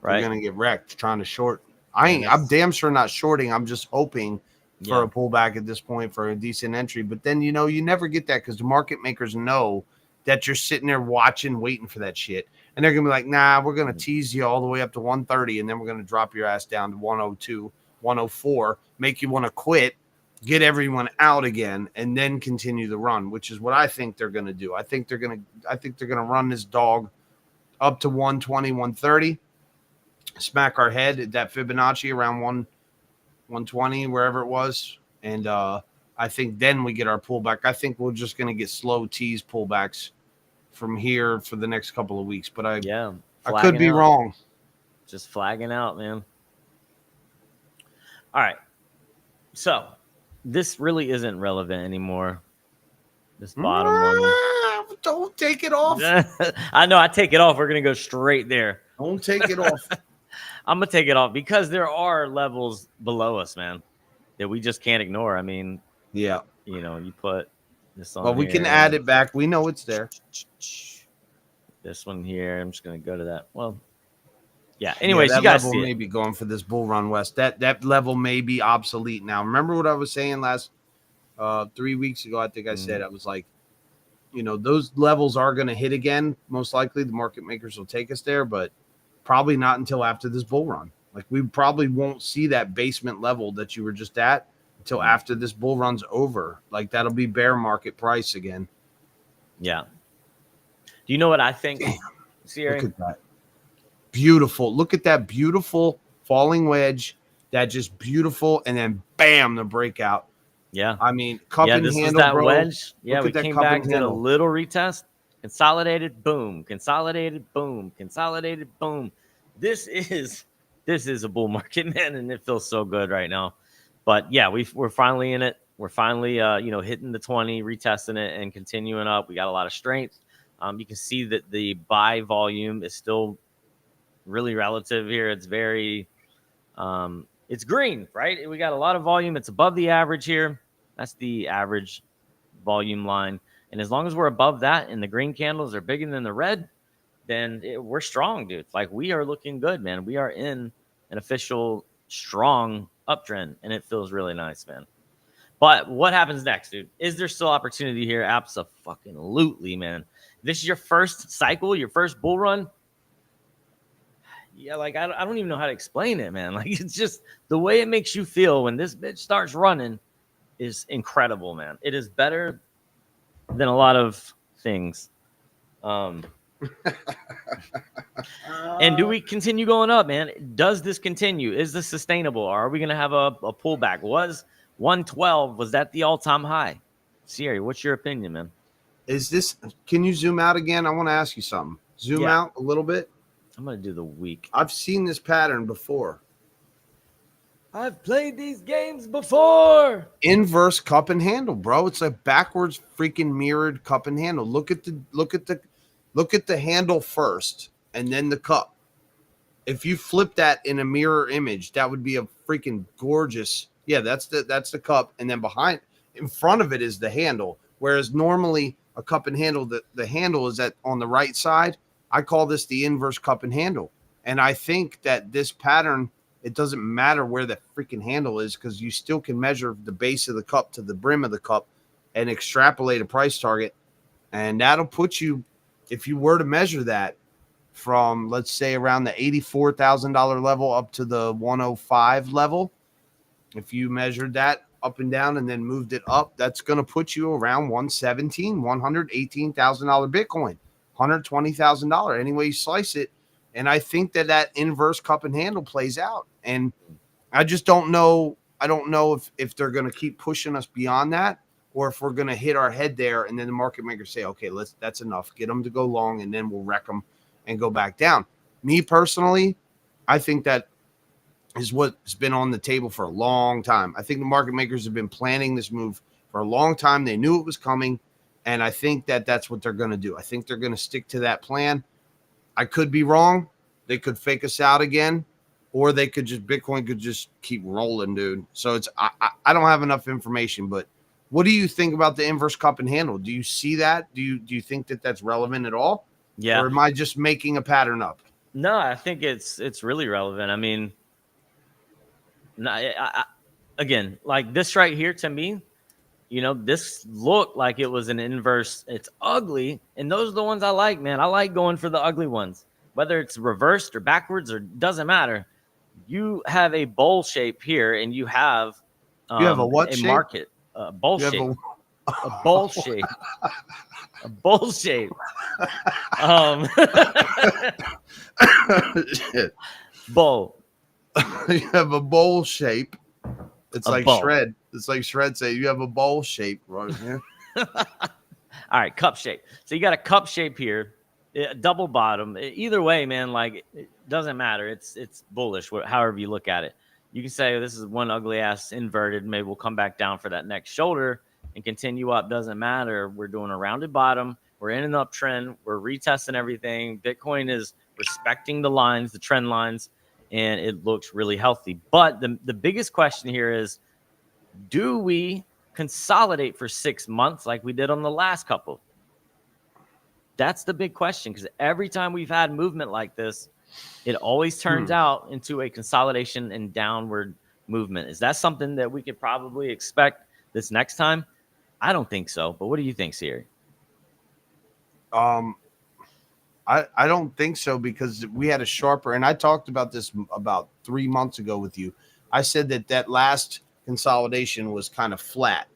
Right? You're going to get wrecked trying to short. I'm damn sure not shorting. I'm just hoping for a pullback at this point for a decent entry. But then, you never get that because the market makers know that you're sitting there watching, waiting for that shit. And they're going to be like, nah, we're going to tease you all the way up to 130. And then we're going to drop your ass down to 102, 104, make you want to quit, get everyone out again, and then continue the run, which is what I think they're going to do. I think they're going to run this dog up to 120, 130, smack our head at that Fibonacci around 120, wherever it was. And I think then we get our pullback. I think we're just going to get slow tease pullbacks from here for the next couple of weeks. But I could be wrong. Just flagging out, man. All right. So this really isn't relevant anymore. This bottom one. Don't take it off. I know. I take it off. We're going to go straight there. Don't take it off. I'm going to take it off because there are levels below us, man, that we just can't ignore. I mean, you put this on. Well, we can add it back. We know it's there. This one here. I'm just going to go to that. Well, yeah. Anyways, that you guys level may be going for this bull run west. That level may be obsolete now. Remember what I was saying last 3 weeks ago? I think I said I was like, those levels are going to hit again. Most likely, the market makers will take us there, but probably not until after this bull run. Like, we probably won't see that basement level that you were just at until after this bull run's over. Like, that'll be bear market price again. Yeah. Do you know what I think? Damn, look at that. Beautiful. Look at that beautiful falling wedge. That just beautiful. And then bam, the breakout. Yeah. I mean, cup and this handle, was that bro. wedge. Yeah, we came back, did a little retest. Consolidated, boom. Consolidated, boom. Consolidated, boom. This is a bull market, man, and it feels so good right now. But yeah, we're finally in it. We're finally hitting the 20, retesting it, and continuing up. We got a lot of strength. You can see that the buy volume is still really relative here. It's very it's green, right? We got a lot of volume. It's above the average here. That's the average volume line. And as long as we're above that and the green candles are bigger than the red, then we're strong, dude. Like, we are looking good, man. We are in an official strong uptrend, and it feels really nice, man. But what happens next, dude? Is there still opportunity here? Abso-fucking-lutely, man. This is your first cycle, your first bull run. Yeah, like, I don't even know how to explain it, man. Like, it's just the way it makes you feel when this bitch starts running is incredible, man. It is better than a lot of things. And do we continue going up, man? Does this continue? Is this sustainable? Or are we going to have a pullback? Was 112, was that the all-time high? Siri, what's your opinion, man? Can you zoom out again? I want to ask you something. Zoom out a little bit. I'm going to do the week. I've seen this pattern before. I've played these games before. Inverse cup and handle, bro. It's a backwards freaking mirrored cup and handle. Look at the handle first and then the cup. If you flip that in a mirror image, that would be a freaking gorgeous. Yeah, that's the cup, and then in front of it is the handle. Whereas normally a cup and handle, the handle is on the right side. I call this the inverse cup and handle. And I think that this pattern, it doesn't matter where the freaking handle is, because you still can measure the base of the cup to the brim of the cup and extrapolate a price target. And that'll put you, if you were to measure that, from, let's say, around the $84,000 level up to the 105 level. If you measured that up and down and then moved it up, that's going to put you around $118,000 Bitcoin, $120,000, any way you slice it. And I think that inverse cup and handle plays out. And I just don't know. I don't know if they're going to keep pushing us beyond that, or if we're going to hit our head there and then the market makers say, okay, that's enough. Get them to go long, and then we'll wreck them and go back down. Me personally, I think that is what's been on the table for a long time. I think the market makers have been planning this move for a long time. They knew it was coming, and I think that that's what they're going to do. I think they're going to stick to that plan. I could be wrong. They could fake us out again, or Bitcoin could just keep rolling, dude. So I don't have enough information, but what do you think about the inverse cup and handle? Do you see that? Do you think that that's relevant at all? Yeah. Or am I just making a pattern up? No, I think it's really relevant. I mean, again, like this right here, to me, this looked like it was an inverse. It's ugly, and those are the ones I like, man. I like going for the ugly ones, whether it's reversed or backwards, or doesn't matter. You have a bowl shape here, and you have you have a what shape? Market bowl shape. A bowl shape. A bowl shape. Bowl. You have a bowl shape. It's like bowl. Shred. It's like Shred say you have a bowl shape right here. All right, cup shape. So you got a cup shape here, double bottom. Either way, man, like it doesn't matter. It's bullish, however you look at it. You can say this is one ugly ass inverted. Maybe we'll come back down for that next shoulder and continue up. Doesn't matter. We're doing a rounded bottom. We're in an uptrend. We're retesting everything. Bitcoin is respecting the lines, the trend lines, and it looks really healthy. But the biggest question here is, do we consolidate for 6 months like we did on the last couple? That's the big question, because every time we've had movement like this, it always turns out into a consolidation and downward movement. Is that something that we could probably expect this next time? I don't think so. But what do you think, Siri? I don't think so, because we had a sharper, and I talked about this about 3 months ago with you. I said that last consolidation was kind of flat,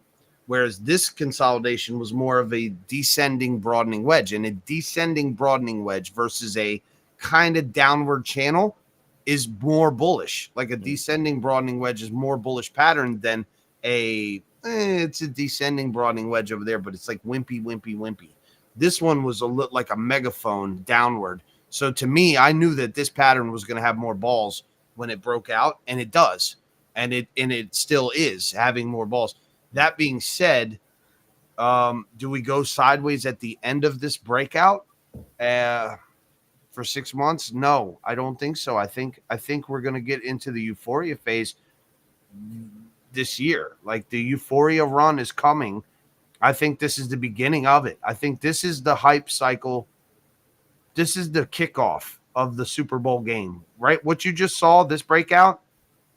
whereas this consolidation was more of a descending broadening wedge, and a descending broadening wedge versus a kind of downward channel is more bullish. Like a descending broadening wedge is more bullish pattern than it's a descending broadening wedge over there, but it's like wimpy. This one was like a megaphone downward. So to me, I knew that this pattern was going to have more balls when it broke out, and it does. And it still is having more balls. That being said, do we go sideways at the end of this breakout for 6 months? No, I don't think so. I think we're going to get into the euphoria phase this year. Like, the euphoria run is coming. I think this is the beginning of it. I think this is the hype cycle. This is the kickoff of the Super Bowl game, right? What you just saw, this breakout,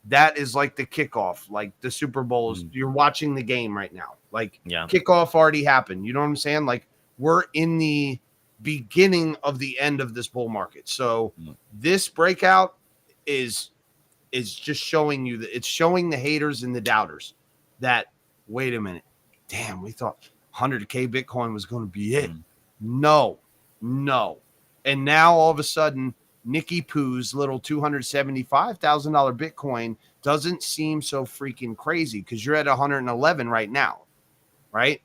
that is like the kickoff. Like the Super Bowl is, you're watching the game right now. Like, kickoff already happened. You know what I'm saying? Like, we're in the beginning of the end of this bull market. So this breakout is just showing you that it's showing the haters and the doubters that, wait a minute, damn, we thought 100K Bitcoin was going to be it. No. And now all of a sudden, Nicky Poo's little $275,000 Bitcoin doesn't seem so freaking crazy, because you're at 111 right now, right?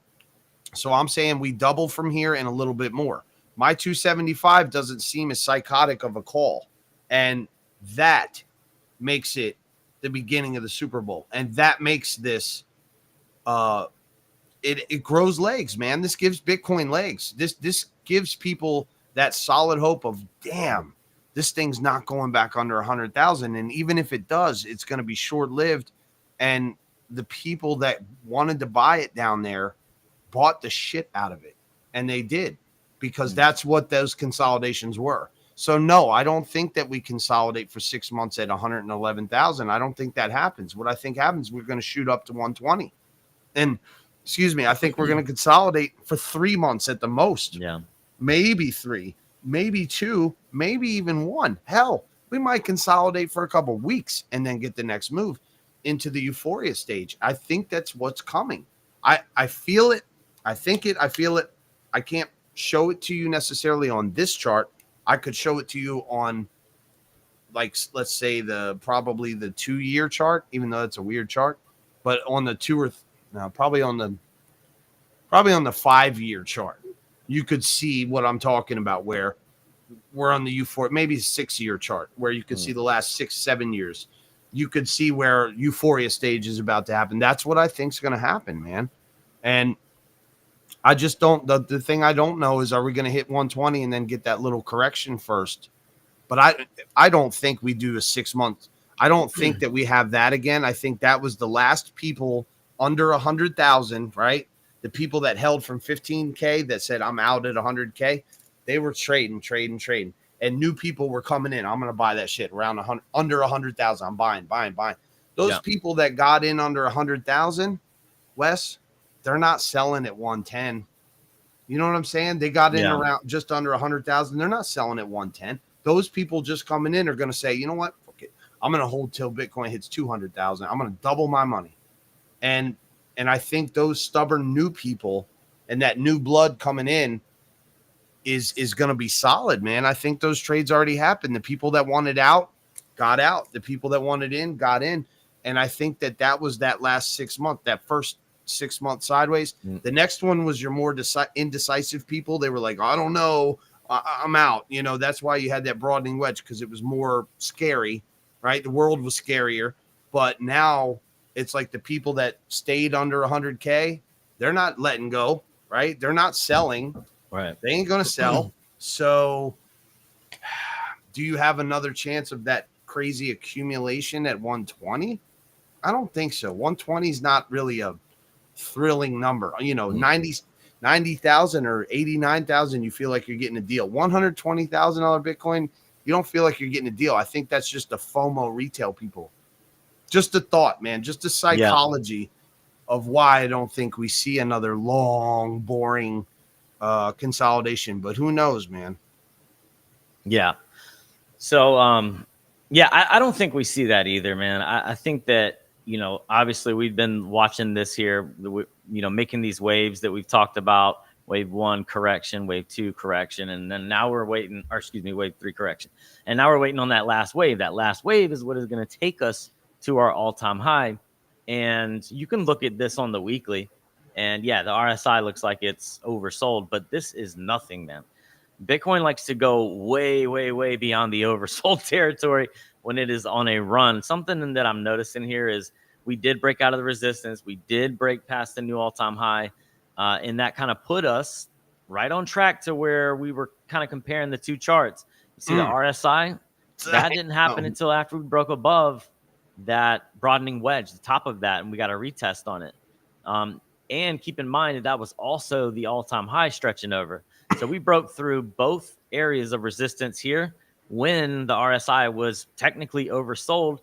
So I'm saying we double from here and a little bit more. My 275 doesn't seem as psychotic of a call, and that makes it the beginning of the Super Bowl. And that makes this it grows legs, man. This gives Bitcoin legs. This gives people that solid hope of, damn, this thing's not going back under 100,000. And even if it does, it's going to be short-lived. And the people that wanted to buy it down there bought the shit out of it. And they did, because that's what those consolidations were. So no, I don't think that we consolidate for 6 months at 111,000. I don't think that happens. What I think happens, we're going to shoot up to 120. And excuse me, I think we're going to consolidate for 3 months at the most. Yeah. Maybe 3, maybe 2, maybe even 1. Hell, we might consolidate for a couple of weeks and then get the next move into the euphoria stage. I think that's what's coming. I feel it. I think it. I feel it. I can't show it to you necessarily on this chart. I could show it to you on, like, let's say probably the 2-year chart, even though it's a weird chart, but on the probably on the 5-year chart, you could see what I'm talking about, where we're on the euphoria, maybe 6-year chart, where you could see the last 6-7 years. You could see where euphoria stage is about to happen. That's what I think is going to happen, man. And I just don't, the thing I don't know is, are we going to hit 120 and then get that little correction first? But I don't think we do a 6 month. I don't think that we have that again. I think that was the last people under 100,000, right? The people that held from 15K that said, I'm out at 100K, they were trading. And new people were coming in. I'm going to buy that shit around 100, under 100,000. I'm buying. Those people that got in under 100,000, Wes, they're not selling at 110. You know what I'm saying? They got in around just under 100,000. They're not selling at 110. Those people just coming in are going to say, you know what? Fuck it. I'm going to hold till Bitcoin hits 200,000. I'm going to double my money. And I think those stubborn new people and that new blood coming in is going to be solid, man. I think those trades already happened. The people that wanted out got out. The people that wanted in got in. And I think that was that last 6 months, that first 6 months sideways. The next one was your more indecisive people. They were like, I don't know, I'm out. You know, that's why you had that broadening wedge, because it was more scary, right? The world was scarier. But now it's like the people that stayed under 100K, they're not letting go, right? They're not selling. Right. They ain't going to sell. So do you have another chance of that crazy accumulation at 120? I don't think so. 120 is not really a thrilling number. You know, 90,000 or 89,000, you feel like you're getting a deal. $120,000 Bitcoin, you don't feel like you're getting a deal. I think that's just the FOMO retail people. Just a thought, man. Just a psychology of why I don't think we see another long, boring consolidation. But who knows, man? Yeah. So, I don't think we see that either, man. I think that, you know, obviously we've been watching this here, you know, making these waves that we've talked about. Wave 1 correction, wave 2 correction, and then now we're waiting, or excuse me, wave 3 correction. And now we're waiting on that last wave. That last wave is what is going to take us to our all-time high. And you can look at this on the weekly, and yeah, the RSI looks like it's oversold, but this is nothing, man. Bitcoin likes to go way, way, way beyond the oversold territory when it is on a run. Something that I'm noticing here is we did break out of the resistance. We did break past the new all-time high, and that kind of put us right on track to where we were kind of comparing the two charts. You see the RSI? That didn't happen until after we broke above that broadening wedge, the top of that, and we got a retest on it. And keep in mind that was also the all-time high stretching over. So we broke through both areas of resistance here when the RSI was technically oversold,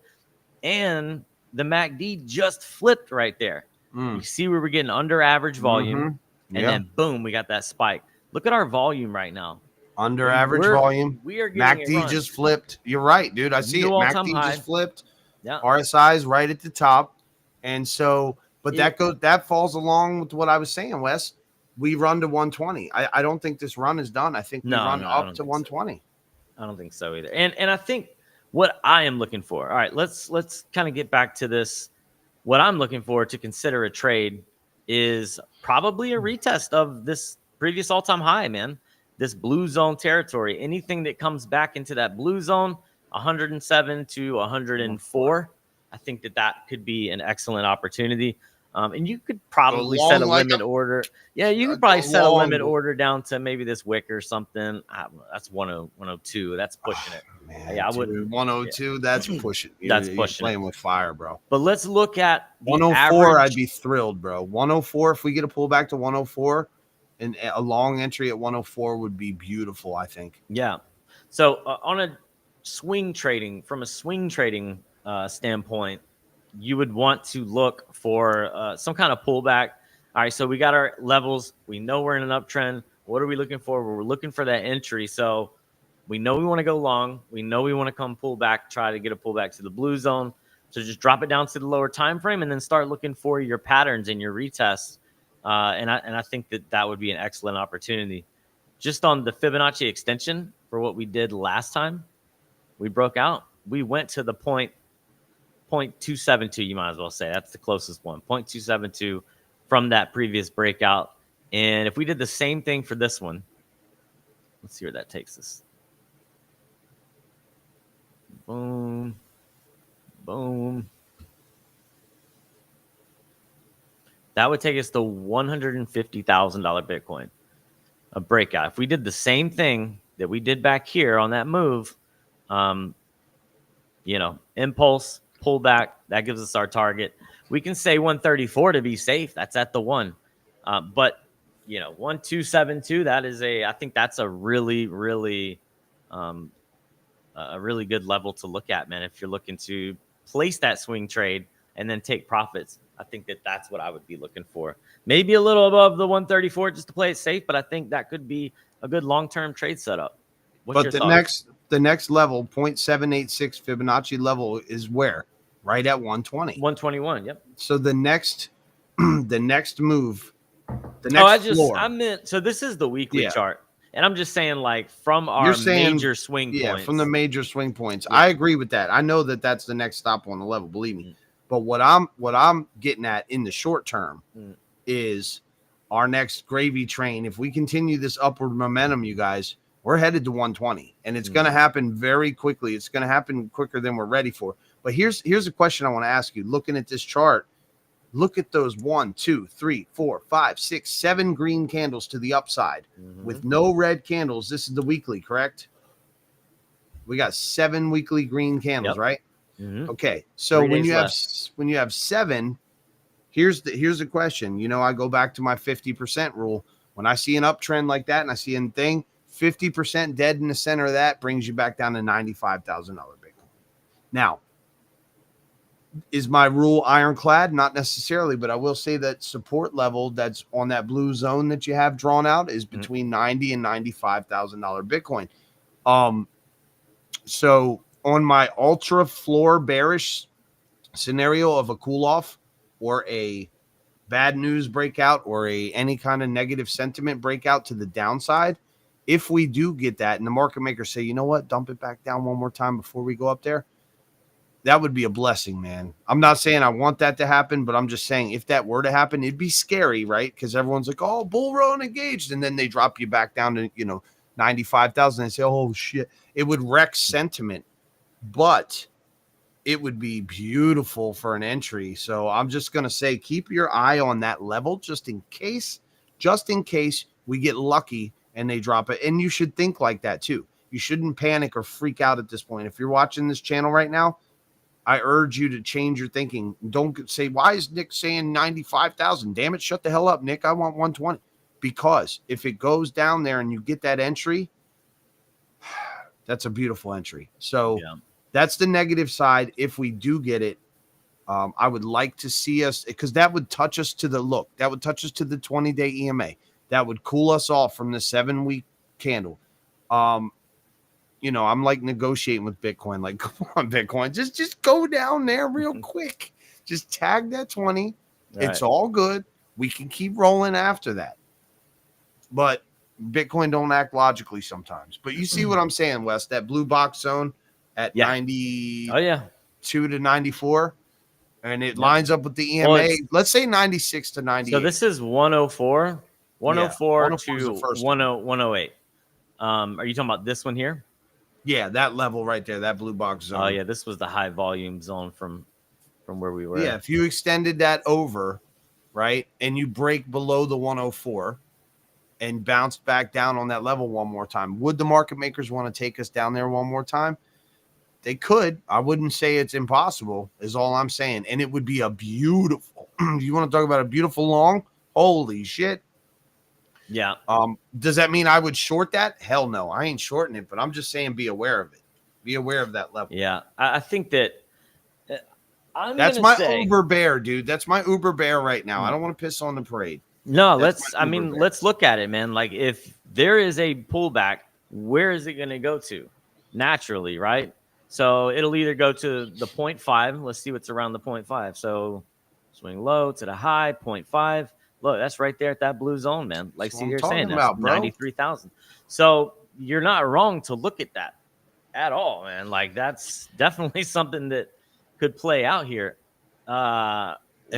and the MACD just flipped right there. You see we were getting under average volume, and then boom, we got that spike. Look at our volume right now. Under average volume. We are getting MACD just flipped. You're right, dude. I see it. MACD just flipped. Yeah. RSI is right at the top. And so, but that falls along with what I was saying, Wes. We run to 120. I don't think this run is done. I think we run up to 120. I don't think so either. And I think what I am looking for. All right, let's kind of get back to this. What I'm looking for to consider a trade is probably a retest of this previous all-time high, man. This blue zone territory. Anything that comes back into that blue zone, 107 to 104. I think that could be an excellent opportunity. And you could probably long set a like limit order. Yeah, you could go probably set a long. limit order down to maybe this wick or something. That's 102. That's pushing it. Man, Yeah, I wouldn't. 102. That's pushing. That's You're pushing playing it. with fire, bro. But let's look at the 104. average. I'd be thrilled, bro. 104. If we get a pullback to 104, and a long entry at 104 would be beautiful, I think. Yeah. So on a swing trading standpoint, you would want to look for some kind of pullback. All right, so we got our levels. We know we're in an uptrend. What are we looking for? We're looking for that entry. So we know we want to go long. We know we want to come pull back, try to get a pullback to the blue zone. So just drop it down to the lower time frame and then start looking for your patterns and your retests. And I think that would be an excellent opportunity. Just on the Fibonacci extension for what we did last time, we broke out. We went to the 0.272, you might as well say. That's the closest one, 0.272 from that previous breakout. And if we did the same thing for this one, let's see where that takes us. Boom. Boom. That would take us to $150,000 Bitcoin, a breakout. If we did the same thing that we did back here on that move, impulse, pullback, that gives us our target. We can say 134 to be safe. That's at the one. But 1272, I think that's a really, really, a really good level to look at, man. If you're looking to place that swing trade and then take profits, I think that's what I would be looking for. Maybe a little above the 134 just to play it safe, but I think that could be a good long-term trade setup. But the next level, 0.786 Fibonacci level is where? Right at 120. 121, yep. So the next move, the next floor. I meant, so this is the weekly chart. And I'm just saying, like, from our major swing points. Yeah, from the major swing points. Yeah. I agree with that. I know that that's the next stop on the level, believe me. But what I'm getting at in the short term is our next gravy train. If we continue this upward momentum, you guys, we're headed to 120. And it's going to happen very quickly. It's going to happen quicker than we're ready for. But here's a question I want to ask you. Looking at this chart, look at those 1, 2, 3, 4, 5, 6, 7 green candles to the upside with no red candles. This is the weekly, correct? We got 7 weekly green candles, right? Okay. So when you have 7, here's the question. I go back to my 50% rule. When I see an uptrend like that and I see a thing, 50% dead in the center of that brings you back down to $95,000 Bitcoin. Now, is my rule ironclad? Not necessarily, but I will say that support level that's on that blue zone that you have drawn out is between $90,000 and $95,000 Bitcoin. So on my ultra floor bearish scenario of a cool off or a bad news breakout or any kind of negative sentiment breakout to the downside, if we do get that and the market makers say, you know what, dump it back down one more time before we go up there, that would be a blessing, man. I'm not saying I want that to happen, but I'm just saying if that were to happen, it'd be scary, right? Because everyone's like, oh, bull run engaged. And then they drop you back down to, 95,000. They say, oh, shit. It would wreck sentiment, but it would be beautiful for an entry. So I'm just going to say, keep your eye on that level just in case we get lucky and they drop it. And you should think like that too. You shouldn't panic or freak out at this point. If you're watching this channel right now, I urge you to change your thinking. Don't say, why is Nick saying 95,000? Damn it. Shut the hell up, Nick. I want 120. Because if it goes down there and you get that entry, that's a beautiful entry. So that's the negative side. If we do get it, I would like to see us, because that would touch us to the 20-day EMA. That would cool us off from the 7-week candle. I'm like negotiating with Bitcoin. Like, come on, Bitcoin, just go down there real quick. Just tag that 20. Right. It's all good. We can keep rolling after that. But Bitcoin don't act logically sometimes. But you see what I'm saying, Wes? That blue box zone at 92 to 94, and it lines up with the EMA. Well, let's say 96 to 98. So this is 104 to 108. Are you talking about this one here? Yeah, that level right there, that blue box zone. Oh, yeah, this was the high volume zone from from where we were. Yeah, if you extended that over, right, and you break below the 104 and bounced back down on that level one more time, would the market makers want to take us down there one more time? They could. I wouldn't say it's impossible, is all I'm saying. And it would be a beautiful, you want to talk about a beautiful long? Holy shit. Yeah. Does that mean I would short that? Hell no. I ain't shorting it, but I'm just saying be aware of it. Be aware of that level. Yeah. I think that that's my Uber bear, dude. That's my Uber bear right now. I don't want to piss on the parade. No, let's look at it, man. Like, if there is a pullback, where is it going to go to? Naturally, right? So it'll either go to the 0.5. Let's see what's around the 0.5. So swing low to the high, 0.5. Look, that's right there at that blue zone, man. Like, see, you're saying that's 93,000. So you're not wrong to look at that at all, man. Like, that's definitely something that could play out here. Am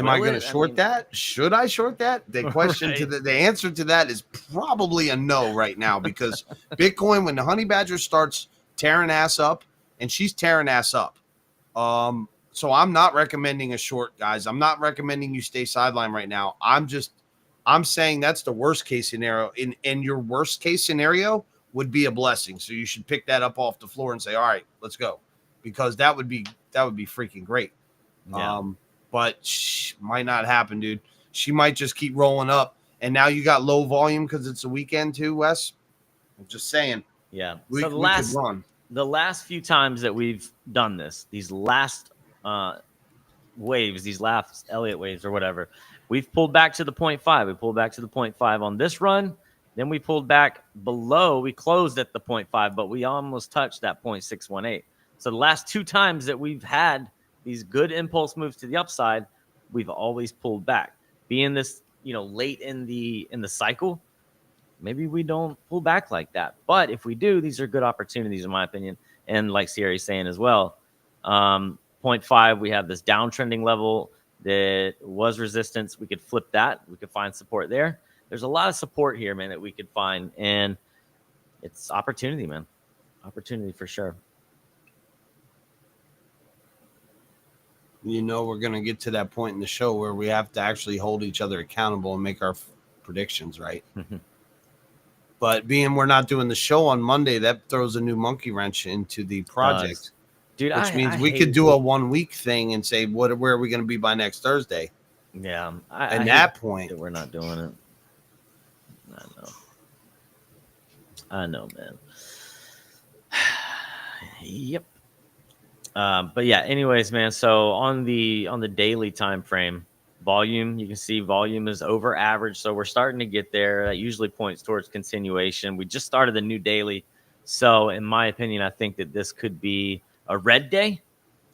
I going to short that? Should I short that? The question the answer to that is probably a no right now, because Bitcoin, when the honey badger starts tearing ass up, and she's tearing ass up. So I'm not recommending a short, guys. I'm not recommending you stay sideline right now. I'm saying that's the worst case scenario. In your worst case scenario would be a blessing. So you should pick that up off the floor and say, all right, let's go. Because that would be freaking great. Yeah. But might not happen, dude. She might just keep rolling up. And now you got low volume because it's a weekend too, Wes. I'm just saying. Yeah. We could run. The last few times that we've done this, these last waves, these last Elliott waves or whatever, we've pulled back to the 0.5. We pulled back to the 0.5 on this run. Then we pulled back below. We closed at the 0.5, but we almost touched that 0.618. So the last two times that we've had these good impulse moves to the upside, we've always pulled back. Being this, late in the cycle, maybe we don't pull back like that. But if we do, these are good opportunities, in my opinion. And like Sierra's saying as well, 0.5, we have this downtrending level that was resistance. We could flip that. We could find support there. There's a lot of support here, man, that we could find. And it's opportunity, man. Opportunity for sure. We're going to get to that point in the show where we have to actually hold each other accountable and make our predictions, right? But being we're not doing the show on Monday, that throws a new monkey wrench into the project. Dude, which means we could do a 1 week thing and say, where are we going to be by next Thursday? Yeah. At that point, we're not doing it. I know, man. Yep. But yeah, anyways, man. So on the daily time frame, volume, you can see volume is over average. So we're starting to get there. That usually points towards continuation. We just started the new daily. So in my opinion, I think that this could be a red day,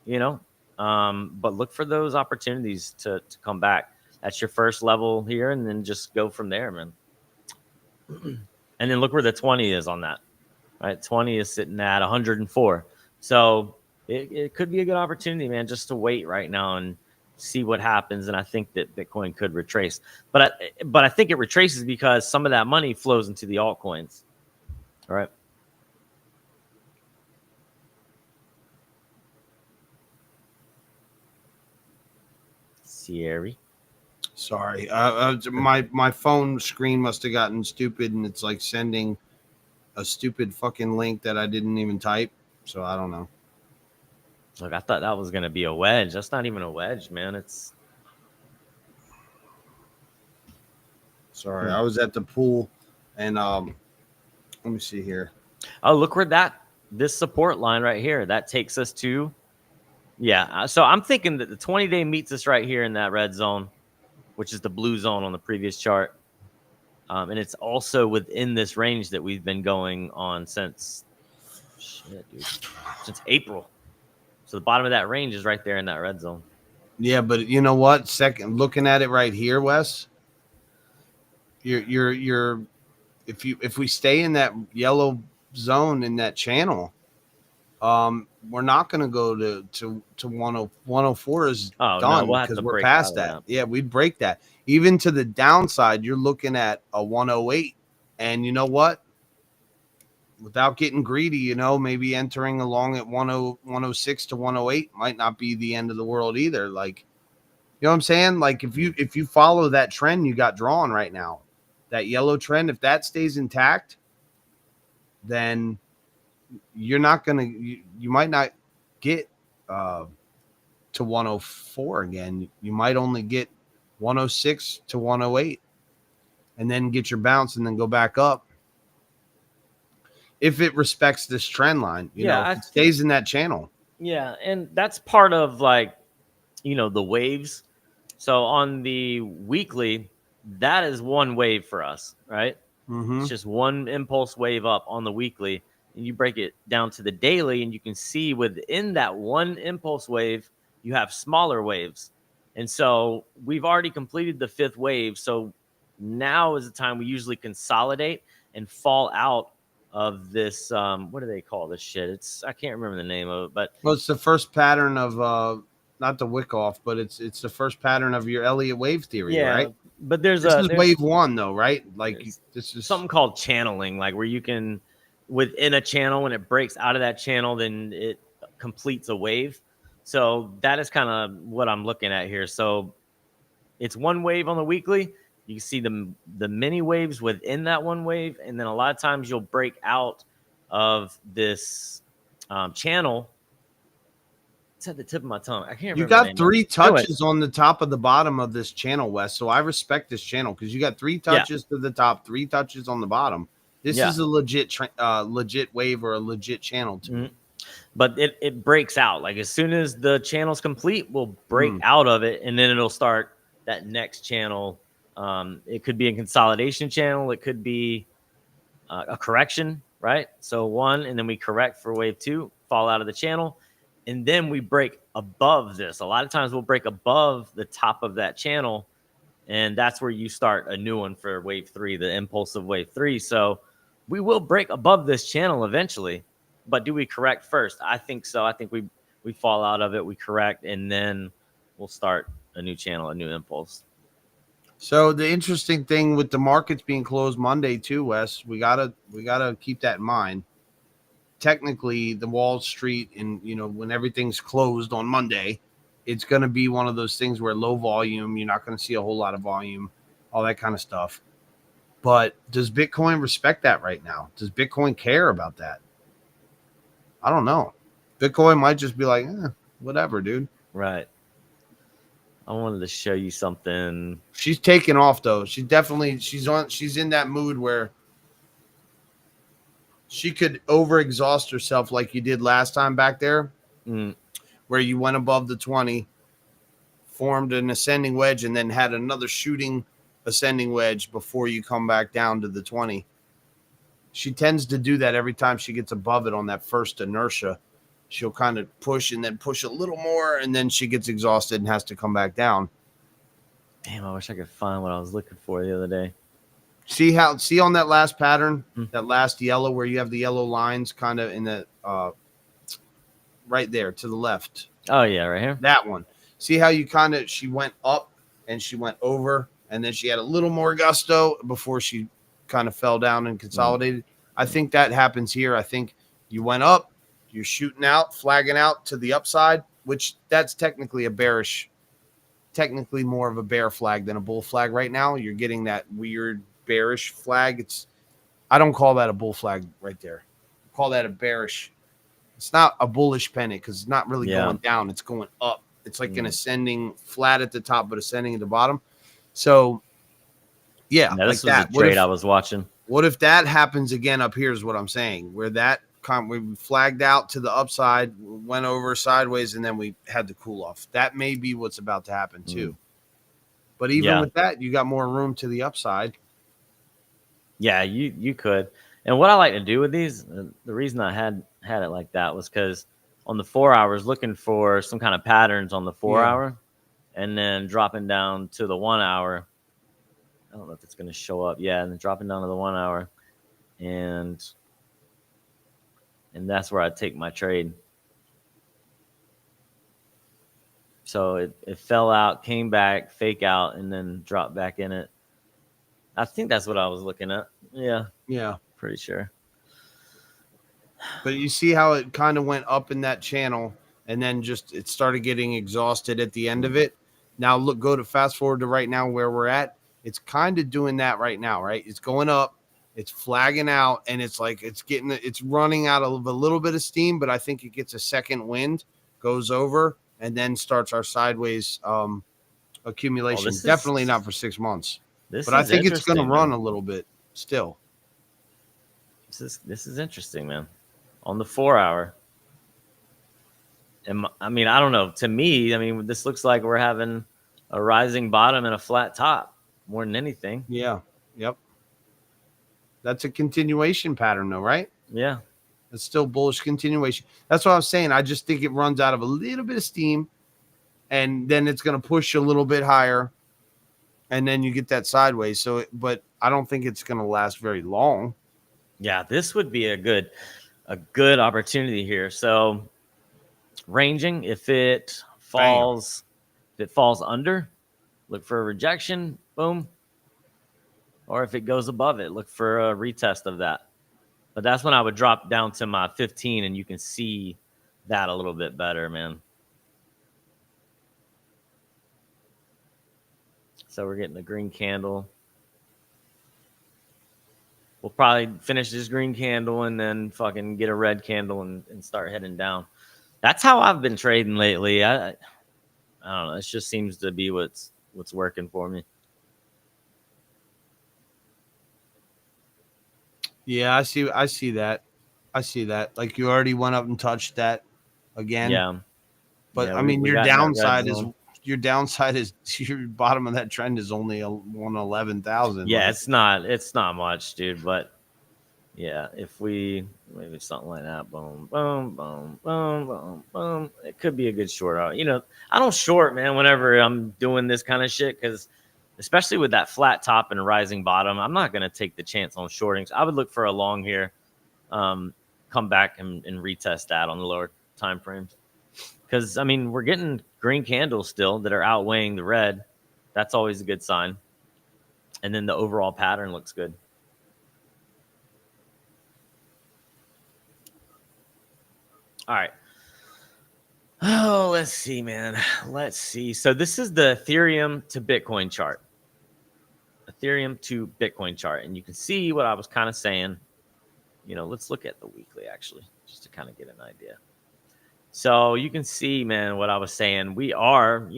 but look for those opportunities to come back. That's your first level here. And then just go from there, man. And then look where the 20 is on that, right? 20 is sitting at 104. So it could be a good opportunity, man, just to wait right now and see what happens. And I think that Bitcoin could retrace, but I think it retraces because some of that money flows into the altcoins. All right. Sierra. Sorry. My phone screen must have gotten stupid and it's like sending a stupid fucking link that I didn't even type. So I don't know. Look, I thought that was going to be a wedge. That's not even a wedge, man. It's. Sorry, I was at the pool, and let me see here. Oh, look where this support line right here, that takes us to. Yeah, so I'm thinking that the 20-day meets us right here in that red zone, which is the blue zone on the previous chart. And it's also within this range that we've been going on since April. So the bottom of that range is right there in that red zone. Yeah, but you know what? Looking at it right here, Wes, you're if we stay in that yellow zone in that channel, we're not going to go to 104 is done because we're past that. Yeah, we'd break that. Even to the downside, you're looking at a 108, and you know what? without getting greedy, you know, maybe entering along at 106 to 108 might not be the end of the world either. Like, you know what I'm saying? Like if you follow that trend you got drawn right now, that yellow trend, if that stays intact, then you're not gonna you might not get to 104 again. You might only get 106 to 108 and then get your bounce and then go back up if it respects this trend line, you know, if it stays in that channel. Yeah, and that's part of like, the waves. So on the weekly, that is one wave for us, right? It's just one impulse wave up on the weekly, and you break it down to the daily, and you can see within that one impulse wave, you have smaller waves. And so we've already completed the fifth wave. So now is the time we usually consolidate and fall out of this. What do they call this shit? I can't remember the name of it, but well, it's the first pattern of not the wick off, but it's the first pattern of your Elliott wave theory, right? But this is wave one though, right? Like this is something called channeling, like where you can within a channel, when it breaks out of that channel, then it completes a wave. So that is kind of what I'm looking at here. So it's one wave on the weekly. You can see the mini waves within that one wave, and then a lot of times you'll break out of this channel. It's at the tip of my tongue. I can't remember. You got 3 touches on the top of the bottom of this channel, Wes. So I respect this channel because you got 3 touches to the top, 3 touches on the bottom. This is a legit wave or a legit channel to me. But it breaks out. Like as soon as the channel's complete, we'll break out of it, and then it'll start that next channel. It could be a consolidation channel. It could be a correction, right? So one, and then we correct for wave 2, fall out of the channel, and then we break above this. A lot of times we'll break above the top of that channel, and that's where you start a new one for wave 3, the impulsive wave 3. So we will break above this channel eventually, but do we correct first? I think so. I think we fall out of it, we correct, and then we'll start a new channel, a new impulse. So the interesting thing with the markets being closed Monday too, Wes, we gotta keep that in mind. Technically, the Wall Street and when everything's closed on Monday, it's going to be one of those things where low volume, you're not going to see a whole lot of volume, all that kind of stuff. But does Bitcoin respect that right now? Does Bitcoin care about that? I don't know. Bitcoin might just be like, whatever, dude. Right. I wanted to show you something. She's taking off though. She's in that mood where she could overexhaust herself like you did last time back there, where you went above the 20, formed an ascending wedge, and then had another shooting ascending wedge before you come back down to the 20. She tends to do that every time she gets above it on that first inertia. She'll kind of push and then push a little more, and then she gets exhausted and has to come back down. Damn, I wish I could find what I was looking for the other day. See on that last pattern, that last yellow where you have the yellow lines kind of in the right there to the left. Oh yeah, right here. That one. See how she went up and she went over, and then she had a little more gusto before she kind of fell down and consolidated. I think that happens here. I think you went up, you're shooting out, flagging out to the upside, which that's technically more of a bear flag than a bull flag right now. You're getting that weird bearish flag. I don't call that a bull flag right there. I call that a bearish. It's not a bullish pennant because it's not really going down. It's going up. It's like an ascending flat at the top, but ascending at the bottom. So yeah, this was a trade I was watching. What if that happens again up here is what I'm saying, where we flagged out to the upside, went over sideways, and then we had the cool off. That may be what's about to happen too. But even with that, you got more room to the upside. Yeah, you could. And what I like to do with these, the reason I had it like that was because on the 4 hours, looking for some kind of patterns on the 4 hour, and then dropping down to the 1 hour. I don't know if it's going to show up. Yeah, and then dropping down to the 1 hour, and that's where I take my trade. So it fell out, came back, fake out, and then dropped back in it. I think that's what I was looking at. Yeah. Yeah. Pretty sure. But you see how it kind of went up in that channel, and then just it started getting exhausted at the end of it. Now look, go to fast forward to right now where we're at. It's kind of doing that right now, right? It's going up, it's flagging out, and it's like it's running out of a little bit of steam, but I think it gets a second wind, goes over, and then starts our sideways accumulation. Definitely not for 6 months, but I think it's going to run a little bit still. This is interesting, man. On the 4 hour. And I mean, I don't know. To me, I mean, this looks like we're having a rising bottom and a flat top more than anything. Yeah. Yep. That's a continuation pattern though, right? Yeah. It's still bullish continuation. That's what I was saying. I just think it runs out of a little bit of steam, and then it's going to push a little bit higher, and then you get that sideways. So, but I don't think it's going to last very long. Yeah, this would be a good opportunity here. So ranging, if it falls under, look for a rejection, boom. Or if it goes above it, look for a retest of that. But that's when I would drop down to my 15, and you can see that a little bit better, man. So we're getting the green candle. We'll probably finish this green candle and then fucking get a red candle and start heading down. That's how I've been trading lately. I don't know. It just seems to be what's working for me. Yeah, I see that. Like you already went up and touched that again. Yeah. But I mean, your downside is your bottom of that trend is only 111,000. Yeah, it's not much, dude. But yeah, if we maybe something like that, boom, boom, boom, boom, boom, boom, it could be a good short out. You know, I don't short, man. Whenever I'm doing this kind of shit, because especially with that flat top and rising bottom, I'm not gonna take the chance on shorting. So I would look for a long here, come back and retest that on the lower time frames. Because, I mean, we're getting green candles still that are outweighing the red. That's always a good sign. And then the overall pattern looks good. All right. Oh, let's see, man. Let's see. So this is the Ethereum to Bitcoin chart. Ethereum to Bitcoin chart. And you can see what I was kind of saying. You know, let's look at the weekly, actually, just to kind of get an idea. So you can see, man, what I was saying. We are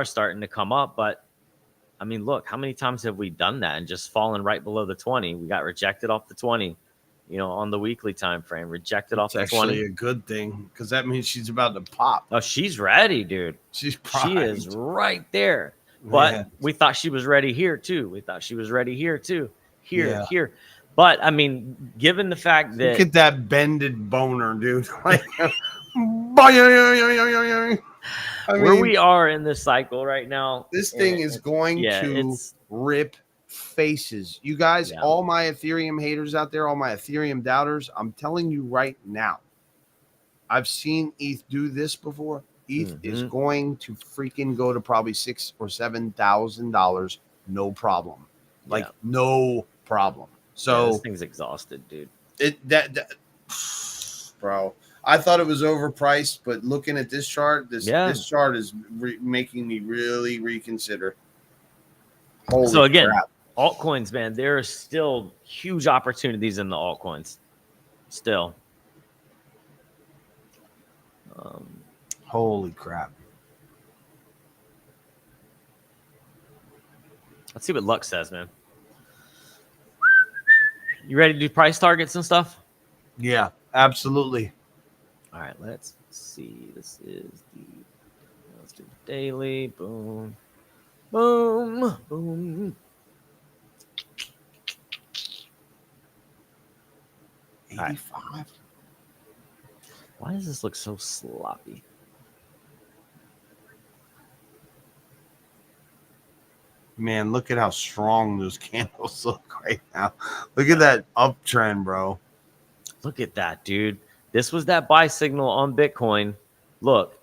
starting to come up, but I mean, look, how many times have we done that and just fallen right below the 20? We got rejected off the 20, on the weekly time frame, rejected off the 20. It's actually a good thing because that means she's about to pop. Oh, she's ready, dude. She's primed. She is right there. But we thought she was ready here too. Here. But I mean, given the fact that look at that bended boner, dude. Like, where we are in this cycle right now, this thing is going to rip faces. You guys, all my Ethereum haters out there, all my Ethereum doubters, I'm telling you right now, I've seen ETH do this before. ETH is going to freaking go to probably $6,000 or $7,000, no problem. Like no problem. So this thing's exhausted, dude. Bro, I thought it was overpriced, but looking at this chart, this chart is making me really reconsider. So again, altcoins, man, there are still huge opportunities in the altcoins. Still. Holy crap. Let's see what Luck says, man. You ready to do price targets and stuff? Yeah, absolutely. All right, let's see. Let's do the daily. Boom. Boom. Boom. 85. Right. Why does this look so sloppy? Man, look at how strong those candles look right now. Look at that uptrend, bro. Look at that, dude. This was that buy signal on Bitcoin. Look,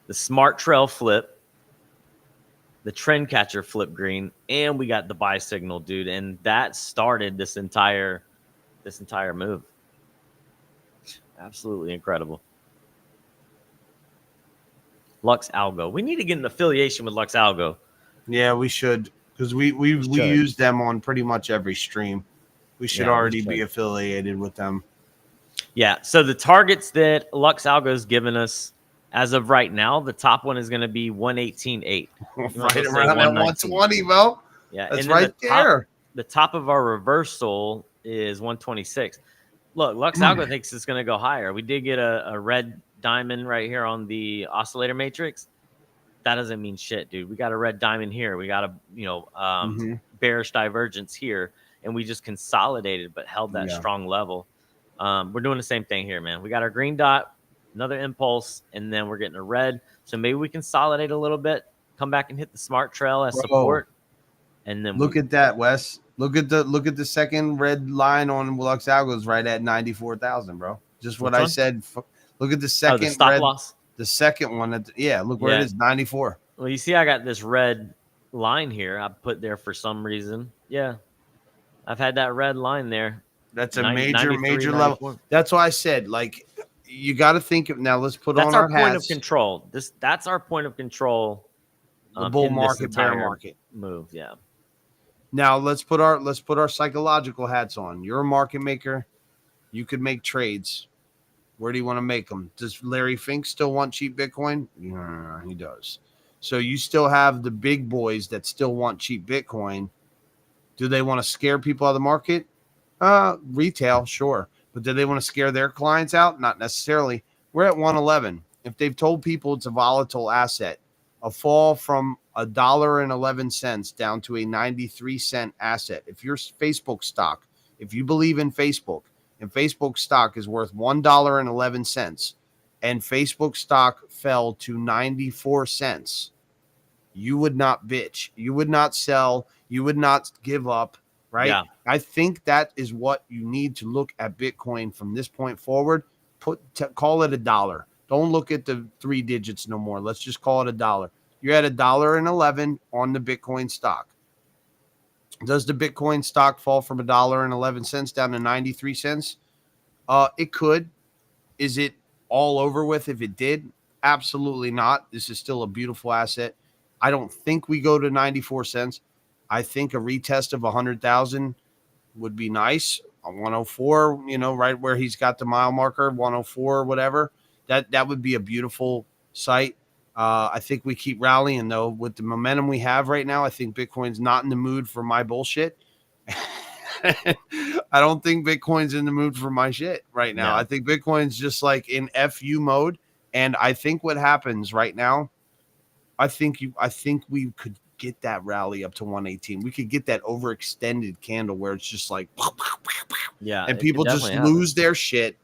the smart trail flip, the trend catcher flip green, and we got the buy signal, dude. And that started this entire move. Absolutely incredible. Lux Algo. We need to get an affiliation with Lux Algo. Yeah, we should, because we use them on pretty much every stream. We should already be affiliated with them. Yeah. So the targets that Lux Algo has given us as of right now, the top one is going to be 118.8. Right around at 120, bro. Yeah, that's right there. The top of our reversal is 126. Look, Lux Algo thinks it's going to go higher. We did get a red diamond right here on the oscillator matrix. That doesn't mean shit, dude. We got a red diamond here. We got a bearish divergence here, and we just consolidated but held that strong level. We're doing the same thing here, man. We got our green dot, another impulse, and then we're getting a red. So maybe we consolidate a little bit, come back and hit the smart trail as support, and then look at that, Wes. Look at the second red line on Lux Algo's right at 94,000, bro. Just what I said. Look at the second the stop loss. The second one, look where it is, 94. Well, you see, I got this red line here. I put there for some reason. Yeah, I've had that red line there. That's a major level. That's why I said, like, you got to think of now. Let's put on our point of control. That's our point of control. The bull market, bear market move. Yeah. Now let's put our psychological hats on. You're a market maker. You could make trades. Where do you want to make them? Does Larry Fink still want cheap Bitcoin? Yeah, he does. So you still have the big boys that still want cheap Bitcoin. Do they want to scare people out of the market? Retail, sure. But do they want to scare their clients out? Not necessarily. We're at 111. If they've told people it's a volatile asset, a fall from $1.11 down to a 93-cent asset. If you're Facebook stock, if you believe in Facebook, and Facebook stock is worth $1.11, and Facebook stock fell to 94 cents, you would not bitch. You would not sell. You would not give up, right? Yeah. I think that is what you need to look at Bitcoin from this point forward. Call it $1. Don't look at the 3 digits no more. Let's just call it $1. You're at $1.11 on the Bitcoin stock. Does the Bitcoin stock fall from $1.11 down to 93 cents? It could. Is it all over with if it did? Absolutely not. This is still a beautiful asset. I don't think we go to 94 cents. I think a retest of 100,000 would be nice. 104, right where he's got the mile marker, 104 or whatever. That would be a beautiful sight. I think we keep rallying, though, with the momentum we have right now. I think Bitcoin's not in the mood for my bullshit. I don't think Bitcoin's in the mood for my shit right now. No. I think Bitcoin's just like in FU mode. And I think what happens right now, I think we could get that rally up to 118. We could get that overextended candle where it's just like, and people just lose their shit.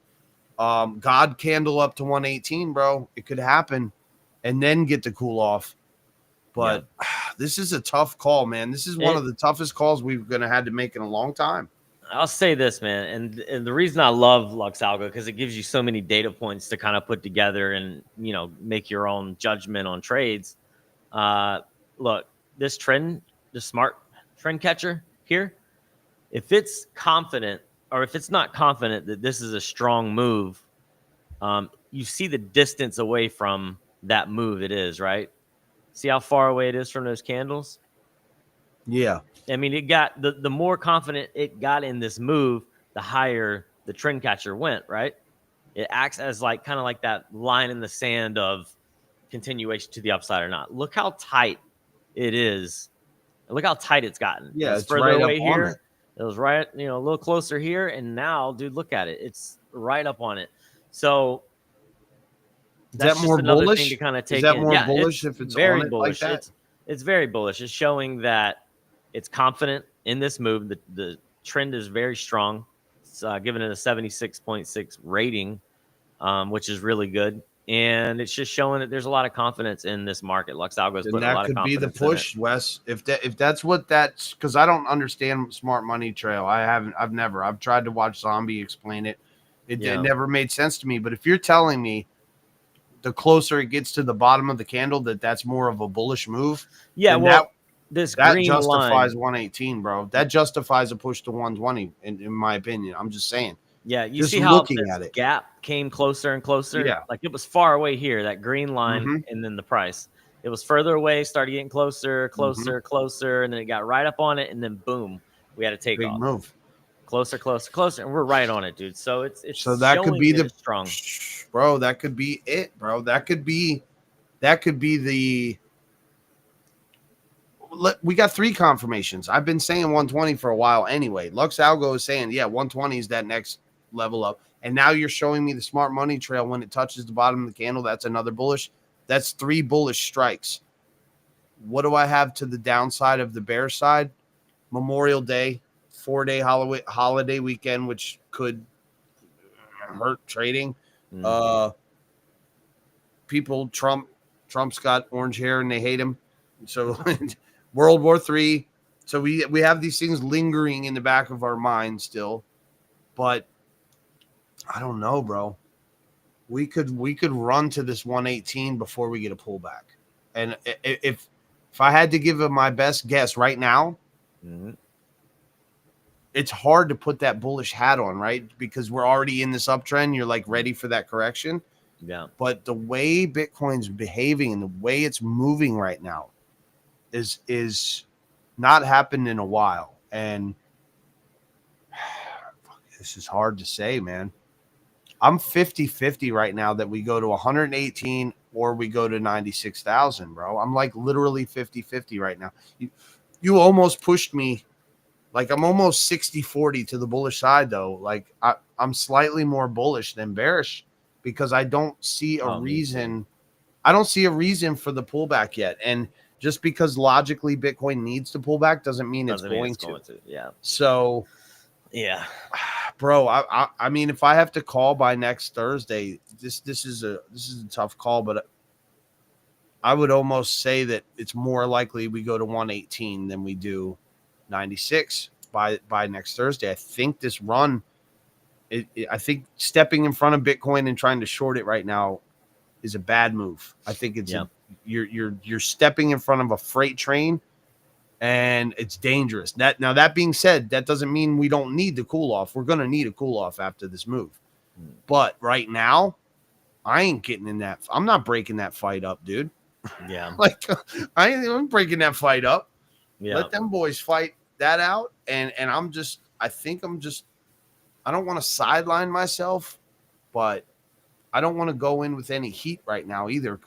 God candle up to 118, bro. It could happen. And then get the cool off. But this is a tough call, man. This is one of the toughest calls we've gonna had to make in a long time. I'll say this, man, and the reason I love Lux Algo because it gives you so many data points to kind of put together and make your own judgment on trades. Look, this trend, the smart trend catcher here, if it's confident or if it's not confident that this is a strong move, you see the distance away from that move it is, right? See how far away it is from those candles? Yeah. I mean, it got the more confident it got in this move, the higher the trend catcher went, right? It acts as kind of like that line in the sand of continuation to the upside or not. Look how tight it is. Look how tight it's gotten. Yeah, it's further right away here. It was right, a little closer here. And now, dude, look at it. It's right up on it. So that's more bullish? Thing to kind of take is that in. more bullish if it's very on it bullish like that? It's very bullish. It's showing that it's confident in this move. The trend is very strong. It's giving it a 76.6 rating, which is really good. And it's just showing that there's a lot of confidence in this market. Lux Algo is putting a lot of confidence in it. That could be the push, Wes. If that's what that's, because I don't understand smart money trail. I've tried to watch Zombie explain it. It never made sense to me. But if you're telling me the closer it gets to the bottom of the candle, that's more of a bullish move. Yeah, well, that justifies 118, bro. That justifies a push to 120, in my opinion. I'm just saying. Yeah, you Just see how looking this at it. gap came closer and closer? Yeah. Like it was far away here, that green line, Mm-hmm. and then the price. It was further away, started getting closer, Mm-hmm. closer, closer, and then it got right up on it, and then boom, we had a Big takeoff. move. Closer, closer, closer, and we're right on it, dude. So So it's that could showing be that the it's strong. bro. That could be it, bro. That could be the. We got 3 confirmations. I've been saying 120 for a while anyway. Lux Algo is saying, yeah, 120 is that next level up. And now you're showing me the smart money trail when it touches the bottom of the candle. That's another bullish. That's 3 bullish strikes. What do I have to the downside of the bear side? Memorial Day, 4-day holiday weekend, which could hurt trading. Mm. People, Trump's got orange hair and they hate him. So World War III. So we have these things lingering in the back of our mind still. But I don't know, bro. We could run to this 118 before we get a pullback. And if I had to give it my best guess right now, Mm-hmm. it's hard to put that bullish hat on, right? Because we're already in this uptrend. You're like ready for that correction. Yeah. But the way Bitcoin's behaving and the way it's moving right now is not happened in a while. And this is hard to say, man. I'm 50-50 right now that we go to 118 or we go to 96,000, bro. I'm like literally 50-50 right now. You almost pushed me. Like I'm almost 60-40 to the bullish side though. Like I'm slightly more bullish than bearish because I don't see a reason. I don't see a reason for the pullback yet. And just because logically Bitcoin needs to pull back doesn't mean it's going to. Yeah. So yeah, bro, I mean, if I have to call by next Thursday, this is a tough call, but I would almost say that it's more likely we go to 118 than we do 96 by next Thursday. I think this run, I think stepping in front of Bitcoin and trying to short it right now is a bad move. I think it's you're stepping in front of a freight train, and it's dangerous. That being said, that doesn't mean we don't need the cool off. We're gonna need a cool off after this move, but right now, I ain't getting in that. I'm not breaking that fight up, dude. Yeah, Like I'm breaking that fight up. Yeah. Let them boys fight that out, and I don't want to sideline myself, but I don't want to go in with any heat right now either.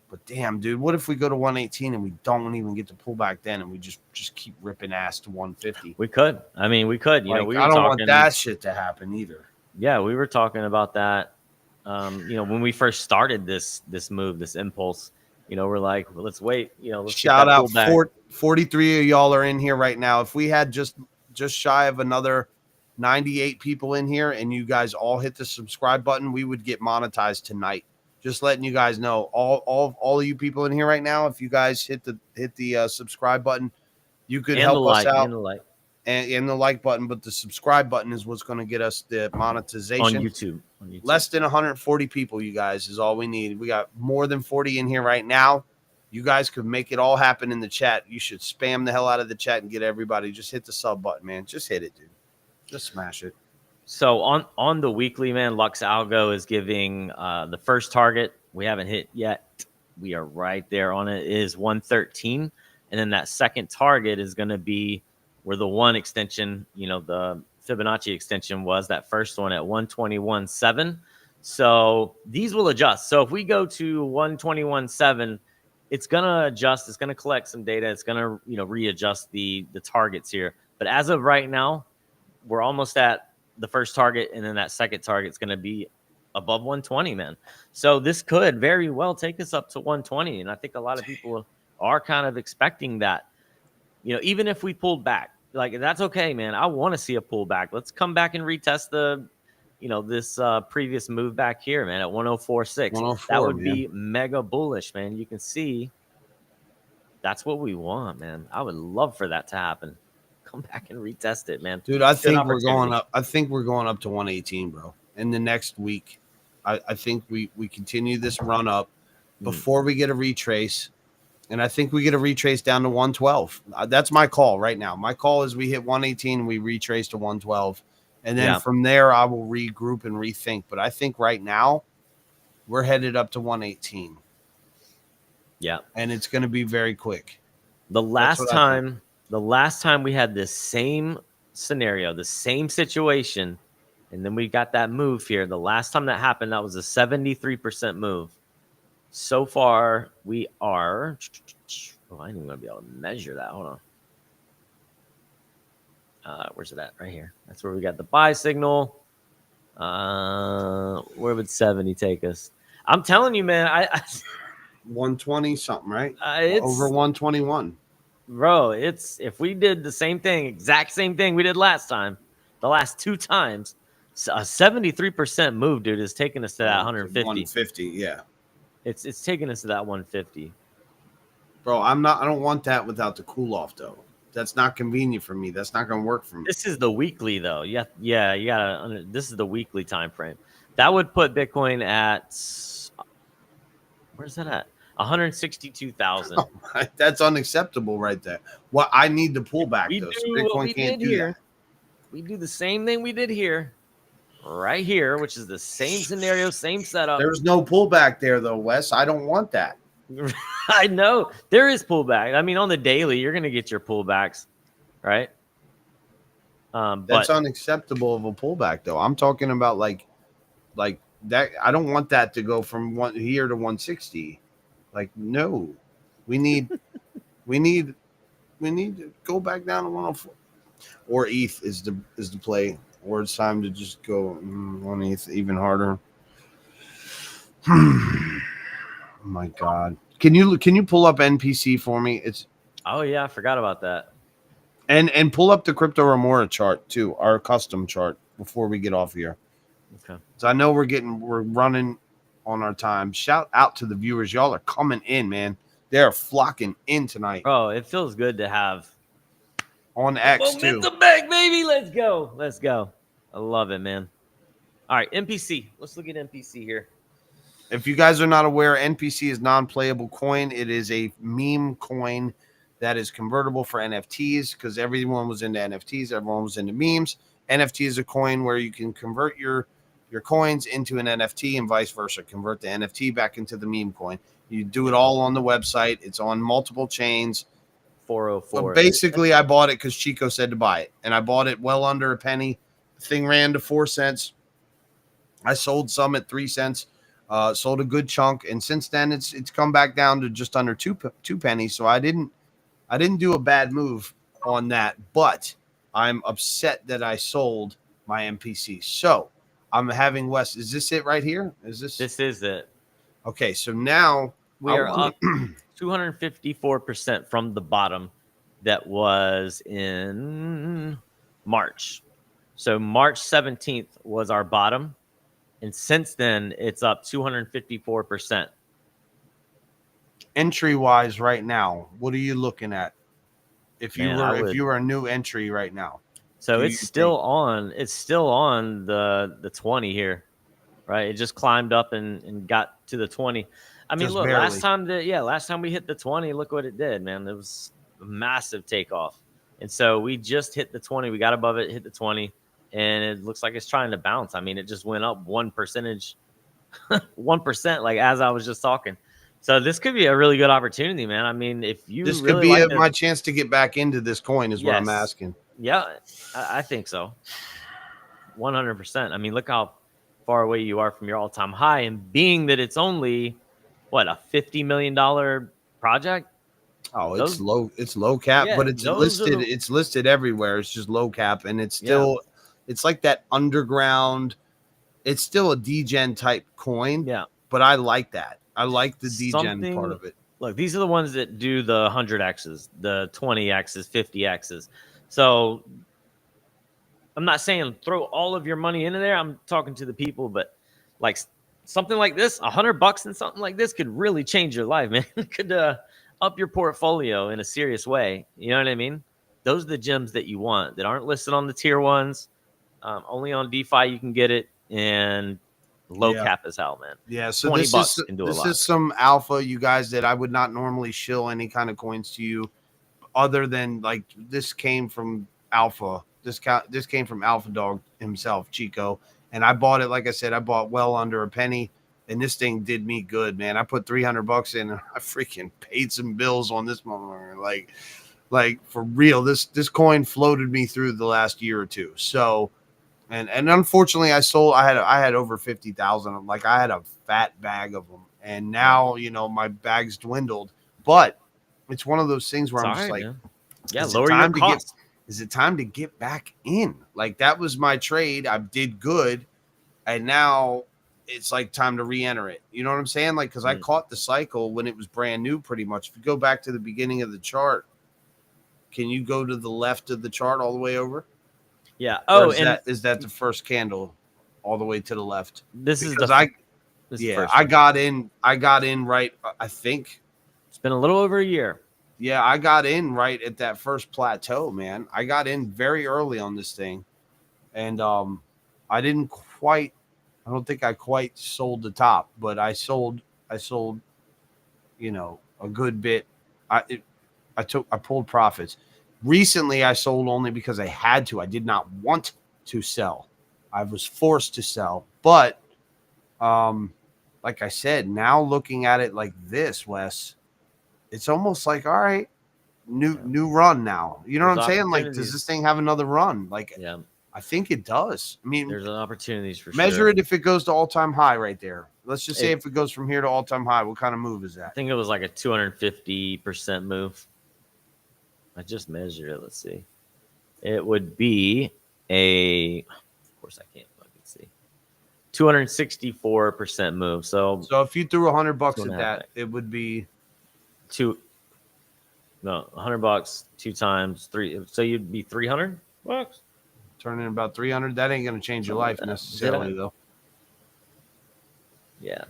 But damn, dude, what if we go to 118 and we don't even get to pull back then, and we just keep ripping ass to 150? We could. I mean, we could. You know, we were I don't talking, want that shit to happen either. Yeah, we were talking about that. When we first started this move, this impulse, we're like, well, let's wait. Let's Shout out 43 of y'all are in here right now. If we had just shy of another 98 people in here and you guys all hit the subscribe button, we would get monetized tonight. Just letting you guys know, all of you people in here right now, if you guys hit the subscribe button, you could help us out. And the like button, but the subscribe button is what's going to get us the monetization on YouTube. Less than 140 people, you guys, is all we need. We got more than 40 in here right now. You guys could make it all happen in the chat. You should spam the hell out of the chat and get everybody. Just hit the sub button, man. Just hit it, dude. Just smash it. So on the weekly, man, Lux Algo is giving the first target we haven't hit yet. We are right there on it. It is 113, and then that second target is going to be where the one extension, the Fibonacci extension was, that first one at 121.7. So these will adjust. So if we go to 121.7, it's going to adjust. It's going to collect some data. It's going to, readjust the targets here. But as of right now, we're almost at the first target, and then that second target is going to be above 120, man. So this could very well take us up to 120. And I think a lot of people are kind of expecting that, even if we pulled back. Like, that's okay, man. I want to see a pullback. Let's come back and retest this previous move back here, man, at 104.6. That would be mega bullish, man. You can see that's what we want, man. I would love for that to happen. Come back and retest it, man. Dude, I think we're going up. I think we're going up to 118, bro. In the next week, I think we continue this run up before we get a retrace. And I think we get a retrace down to 112. That's my call right now. My call is we hit 118 and we retrace to 112. And then from there, I will regroup and rethink. But I think right now we're headed up to 118. Yeah. And it's going to be very quick. The last time we had this same scenario, the same situation, and then we got that move here. The last time that happened, that was a 73% move. So far, we are. Oh, I ain't even gonna be able to measure that. Hold on. Where's it at? Right here. That's where we got the buy signal. Where would 70 take us? I'm telling you, man. I 120 something, right? It's over 121. Bro, it's if we did the same thing, exact same thing we did last time, the last 2 times, a 73% move, dude, is taking us to that 150. 150, yeah. It's taking us to that 150. Bro, I don't want that without the cool off though. That's not convenient for me. That's not going to work for me. This is the weekly though. Yeah, you gotta. This is the weekly time frame. That would put Bitcoin at where's that at? 162,000. Oh, that's unacceptable right there. Well, I need the pullback though. So Bitcoin can't do that. We do the same thing we did here, right here, which is the same scenario, same setup. There's no pullback there though, Wes. I don't want that. I know there is pullback. I mean, on the daily, you're gonna get your pullbacks, right? That's unacceptable of a pullback though. I'm talking about like that. I don't want that to go from here to 160. Like, no, we need to go back down to 104. Or ETH is the play, or it's time to just go on ETH even harder. Oh my God. Can you pull up NPC for me? Oh yeah, I forgot about that. And pull up the Crypto Remora chart too, our custom chart before we get off here. Okay. So I know we're running on our time. Shout out to the viewers. Y'all are coming in, man. They're flocking in tonight. Bro, it feels good to have on X too. Momentum back, baby. Let's go. I love it, man. All right, NPC. Let's look at NPC here. If you guys are not aware, NPC is non-playable coin. It is a meme coin that is convertible for NFTs because everyone was into NFTs. Everyone was into memes. NFT is a coin where you can convert your coins into an NFT and vice versa. Convert the NFT back into the meme coin. You do it all on the website. It's on multiple chains. 404. So basically, I bought it because Chico said to buy it, and I bought it well under a penny. The thing ran to 4 cents. I sold some at 3 cents. Sold a good chunk, and since then it's come back down to just under two pennies. So I didn't do a bad move on that, but I'm upset that I sold my NPC. So I'm having Wes. Is this it right here? This is it? Okay, so now we are up 254% from the bottom. That was in March. So March 17th was our bottom. And since then, it's up 254%. Entry-wise right now, what are you looking at? If you were a new entry right now. So it's still on the 20 here, right? It just climbed up and got to the 20. I mean, look, barely. last time we hit the 20, look what it did, man. It was a massive takeoff. And so we just hit the 20. We got above it, hit the 20. And it looks like it's trying to bounce. I mean, it just went up 1%, 1%, like as I was just talking. So this could be a really good opportunity, man. I mean, if you this really could be my chance to get back into this coin is what I'm asking. Yeah, I think so. 100%. I mean, look how far away you are from your all-time high, and being that it's only a $50 million project. Oh, it's low cap, but it's listed. It's listed everywhere. It's just low cap, and it's still. Yeah. It's like that underground. It's still a degen type coin. Yeah. But I like that. I like the degen part of it. Look, these are the ones that do the 100Xs, the 20Xs, 50Xs. So I'm not saying throw all of your money into there. I'm talking to the people, but like something like this, $100 and something like this could really change your life, man. It could up your portfolio in a serious way. You know what I mean? Those are the gems that you want that aren't listed on the tier ones. Only on DeFi you can get it, and low cap as hell, man. Yeah, so $20 can do a lot. This is some alpha, you guys, that I would not normally shill any kind of coins to you, other than like this came from alpha This came from Alpha Dog himself, Chico, and I bought it. Like I said, I bought well under a penny, and this thing did me good, man. I put $300 in, and I freaking paid some bills on this motherfucker. Like for real, this coin floated me through the last year or two. So, and unfortunately, I had over 50,000. Like I had a fat bag of them, and now my bag's dwindled. But it's one of those things where I'm just like, yeah, lower your cost. Is it time to get back in? Like that was my trade. I did good, and now it's like time to re-enter it. You know what I'm saying? Like because I caught the cycle when it was brand new, pretty much. If you go back to the beginning of the chart. Can you go to the left of the chart all the way over? Yeah. Oh, is that the first candle all the way to the left? I got in right. I think it's been a little over a year. Yeah, I got in right at that first plateau, man. I got in very early on this thing, and I don't think I quite sold the top, but I sold, a good bit. I pulled profits. Recently, I sold only because I had to. I did not want to sell. I was forced to sell. But, like I said, now looking at it like this, Wes, it's almost like, all right, new run now. You know what I'm saying? Like, does this thing have another run? Like, yeah, I think it does. I mean, there's opportunities for measure sure. it if it goes to all-time high right there. Let's just say if it goes from here to all-time high, what kind of move is that? I think it was like a 250% move. I just measured it. Let's see. It would be of course I can't fucking see. 264% move. So if you threw $100 at that, it would be $100 2 times 3. So you'd be $300. Turning about 300. That ain't gonna change your life necessarily, though. Yeah,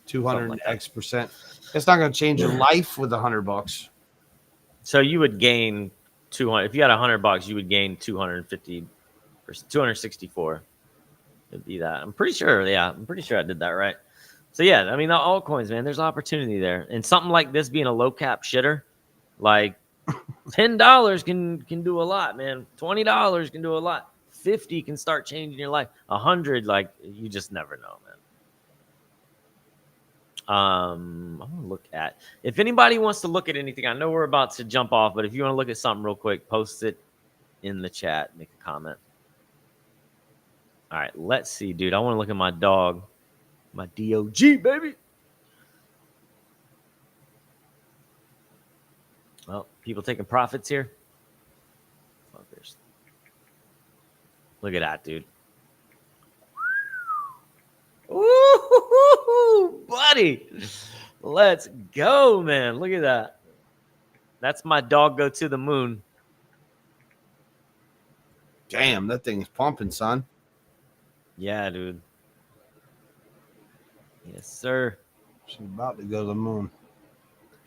200x%. It's not gonna change your life with $100. So you would gain 200. If you had $100, you would gain 250, 264. It'd be that. I'm pretty sure. Yeah, I'm pretty sure I did that right. So yeah, I mean the altcoins, man. There's opportunity there, and something like this being a low cap shitter, like $10 can do a lot, man. $20 can do a lot. 50 can start changing your life. 100, like you just never know, man. I'm gonna look at if anybody wants to look at anything. I know we're about to jump off, but if you want to look at something real quick, post it in the chat, make a comment. All right, let's see, dude. I want to look at my dog, my DOG, baby. Well, people taking profits here. Fuckers. Look at that, dude. Ooh, buddy. Let's go, man. Look at that. That's my dog go to the moon. Damn, that thing's pumping, son. Yeah, dude. Yes, sir. She's about to go to the moon.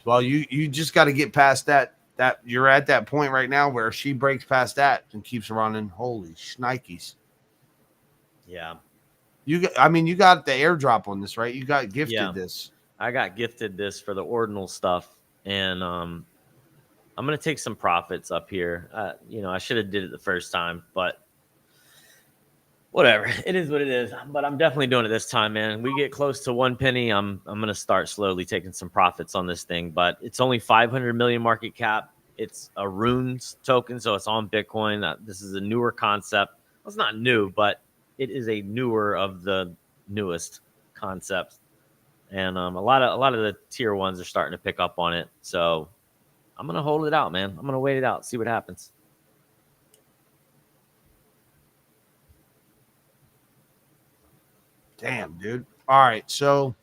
Well, you just got to get past that you're at that point right now where she breaks past that and keeps running. Holy shnikes. Yeah. You got the airdrop on this, right? You got gifted this. I got gifted this for the ordinal stuff, and I'm gonna take some profits up here. I should have did it the first time, but whatever. It is what it is. But I'm definitely doing it this time, man. We get close to 1 penny. I'm gonna start slowly taking some profits on this thing, but it's only 500 million market cap. It's a runes token, so it's on Bitcoin. This is a newer concept. Well, it's not new, but it is a newer of the newest concepts, and a lot of the tier ones are starting to pick up on it. So I'm gonna hold it out, man. I'm gonna wait it out, see what happens. Damn, dude. All right, so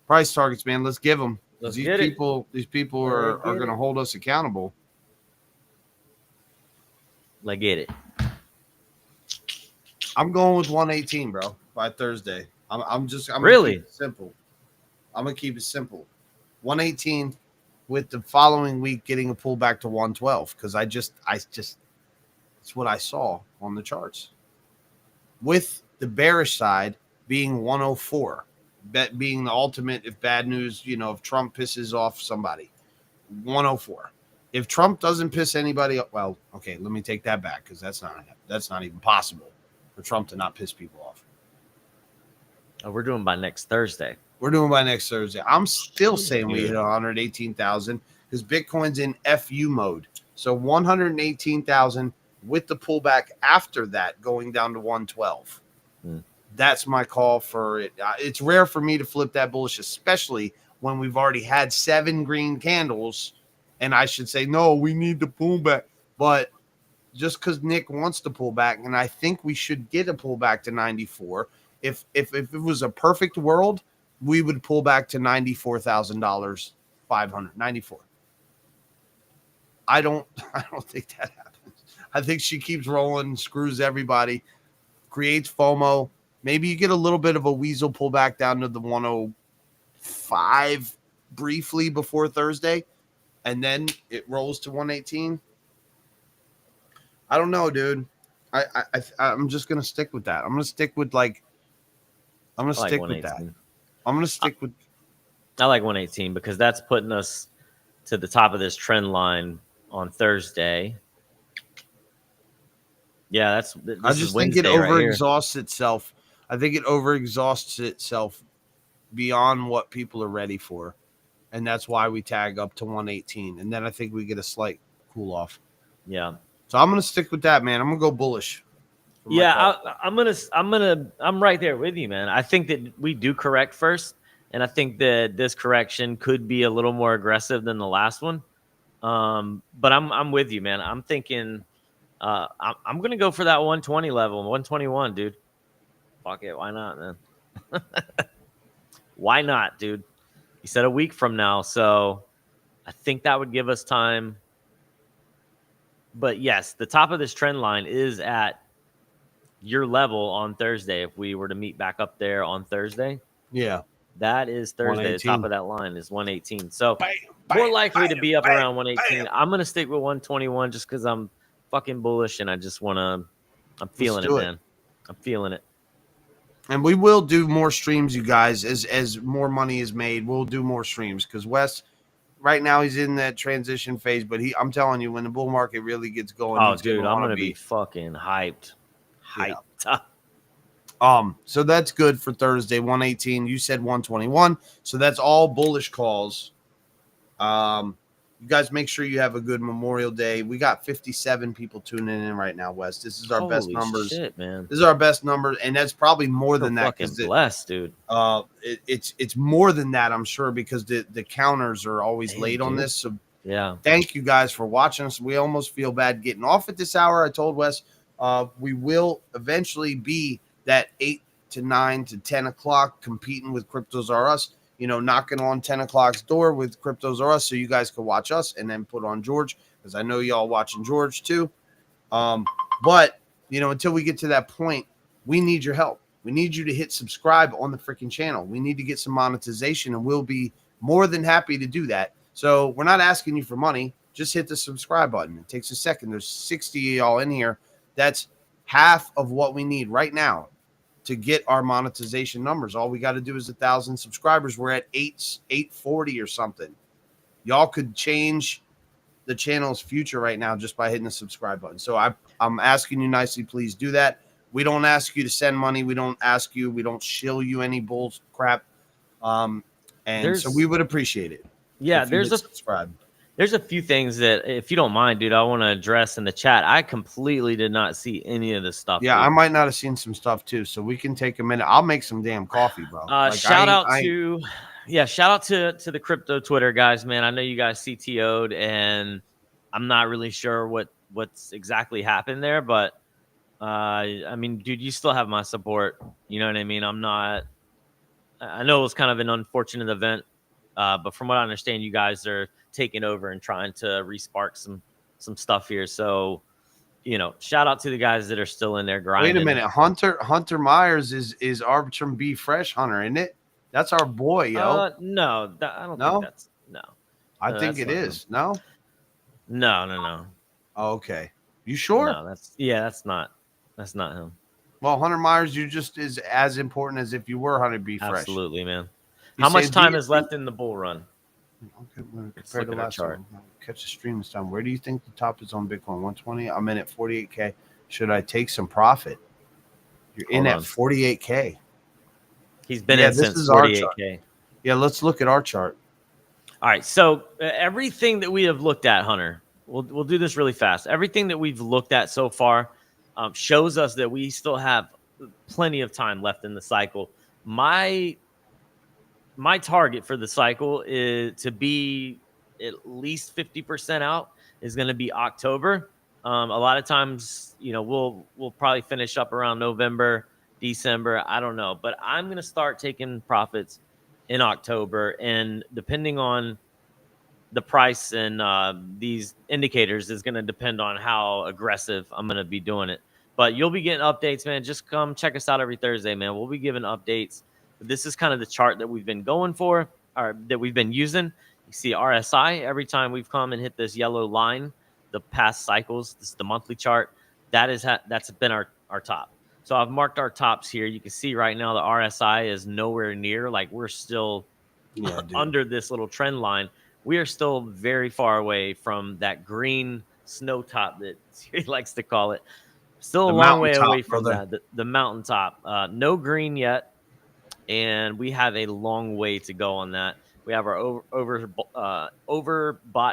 price targets, man. Let's give them. These people are gonna hold us accountable. Let's get it. I'm going with 118, bro, by Thursday. I'm really keep it simple. I'm gonna keep it simple. 118 with the following week getting a pullback to 112 because I just it's what I saw on the charts. With the bearish side being 104, bet being the ultimate if bad news, if Trump pisses off somebody, 104. if Trump doesn't piss anybody up, well, okay, let me take that back because that's not even possible for Trump to not piss people off. Oh, we're doing by next Thursday. We're doing by next Thursday. I'm still saying we hit 118,000 because Bitcoin's in FU mode. So 118,000 with the pullback after that going down to 112. That's my call for it. It's rare for me to flip that bullish, especially when we've already had 7 green candles. And I should say, no, we need to pull back. But just because Nick wants to pull back, and I think we should get a pullback to 94. If it was a perfect world, we would pull back to $94,000, 594. I don't think that happens. I think she keeps rolling, screws everybody, creates FOMO. Maybe you get a little bit of a weasel pullback down to the 105 briefly before Thursday, and then it rolls to 118. I don't know, dude. I'm just gonna stick with that. I'm gonna stick with that. I'm gonna stick with. I like 118 because that's putting us to the top of this trend line on Thursday. Yeah, I just think it overexhausts itself. I think it overexhausts itself beyond what people are ready for, and that's why we tag up to 118. And then I think we get a slight cool off. Yeah. So I'm gonna stick with that, man. I'm gonna go bullish. Yeah, I'm right there with you, man. I think that we do correct first, and I think that this correction could be a little more aggressive than the last one. But I'm with you, man. I'm thinking I'm gonna go for that 120 level, 121, dude. Fuck it, why not, man? Why not, dude? You said a week from now, so I think that would give us time. But yes, the top of this trend line is at your level on Thursday. If we were to meet back up there on Thursday, yeah, that is Thursday. The top of that line is 118. So bam, more likely to be up bam, around 118. I'm gonna stick with 121 just because I'm fucking bullish and I just wanna. I'm feeling it, man. I'm feeling it. And we will do more streams, you guys, as more money is made. We'll do more streams because Wes, right now, he's in that transition phase. But I'm telling you, when the bull market really gets going, oh, dude, I'm gonna be fucking hyped. Yeah. So that's good for Thursday, 118. You said 121. So that's all bullish calls. You guys make sure you have a good Memorial Day. We got 57 people tuning in right now, Wes. This is our best numbers. Shit, man. This is our best numbers, and that's probably more than that. Fucking blessed, dude. It's more than that, I'm sure, because the counters are always late on this. So yeah, thank you guys for watching us. We almost feel bad getting off at this hour. I told Wes we will eventually be that 8 to 9 to 10 o'clock competing with Cryptos R Us. Knocking on 10 o'clock's door with Cryptos R Us so you guys can watch us and then put on George, because I know y'all watching George too. But, until we get to that point, we need your help. We need you to hit subscribe on the freaking channel. We need to get some monetization, and we'll be more than happy to do that. So we're not asking you for money. Just hit the subscribe button. It takes a second. There's 60 of y'all in here. That's half of what we need right now to get our monetization numbers. All we got to do is 1,000 subscribers. We're at 840 or something. Y'all could change the channel's future right now just by hitting the subscribe button. So I'm asking you nicely, please do that. We don't ask you to send money. We don't shill you any bull crap. So we would appreciate it. Yeah, there's a few things that, if you don't mind, dude, I want to address in the chat. I completely did not see any of this stuff. Yeah, dude. I might not have seen some stuff too, so we can take a minute. I'll make some damn coffee, bro. Shout out to the crypto Twitter guys, man. I know you guys CTO'd, and I'm not really sure what's exactly happened there, but I mean, dude, you still have my support. You know what I mean? I know it was kind of an unfortunate event, but from what I understand, you guys are taking over and trying to respark some stuff here. So, shout out to the guys that are still in there grinding. Wait a minute. Hunter Myers is Arbitrum B Fresh Hunter, isn't it? That's our boy, yo. No, I don't think that's no. I think it is. Him. No? No. Oh, okay. You sure? No, that's not him. Well, Hunter Myers, you just is as important as if you were Hunter B Fresh. Absolutely, man. How much time is left in the bull run? Okay, Let's compared look to at our last chart. time, catch the stream this time. Where do you think the top is on Bitcoin? 120. I'm in at 48K. Should I take some profit? You're in Hold at on. 48K. He's been Yeah, in this since is our chart. 48K. Yeah, let's look at our chart. All right. So everything that we have looked at, Hunter, we'll do this really fast. Everything that we've looked at so far shows us that we still have plenty of time left in the cycle. My target for the cycle is to be at least 50% out is going to be October. A lot of times, we'll probably finish up around November, December. I don't know, but I'm going to start taking profits in October, and depending on the price and these indicators is going to depend on how aggressive I'm going to be doing it. But you'll be getting updates, man. Just come check us out every Thursday, man. We'll be giving updates. This is kind of the chart that we've been going for, or that we've been using. You see RSI every time we've come and hit this yellow line, the past cycles. This is the monthly chart. That's been our top. So I've marked our tops here. You can see right now the RSI is nowhere near, like we're still under this little trend line. We are still very far away from that green snow top that he likes to call it. Still a long way away from that, the mountaintop. No green yet, and we have a long way to go on that. We have our overbought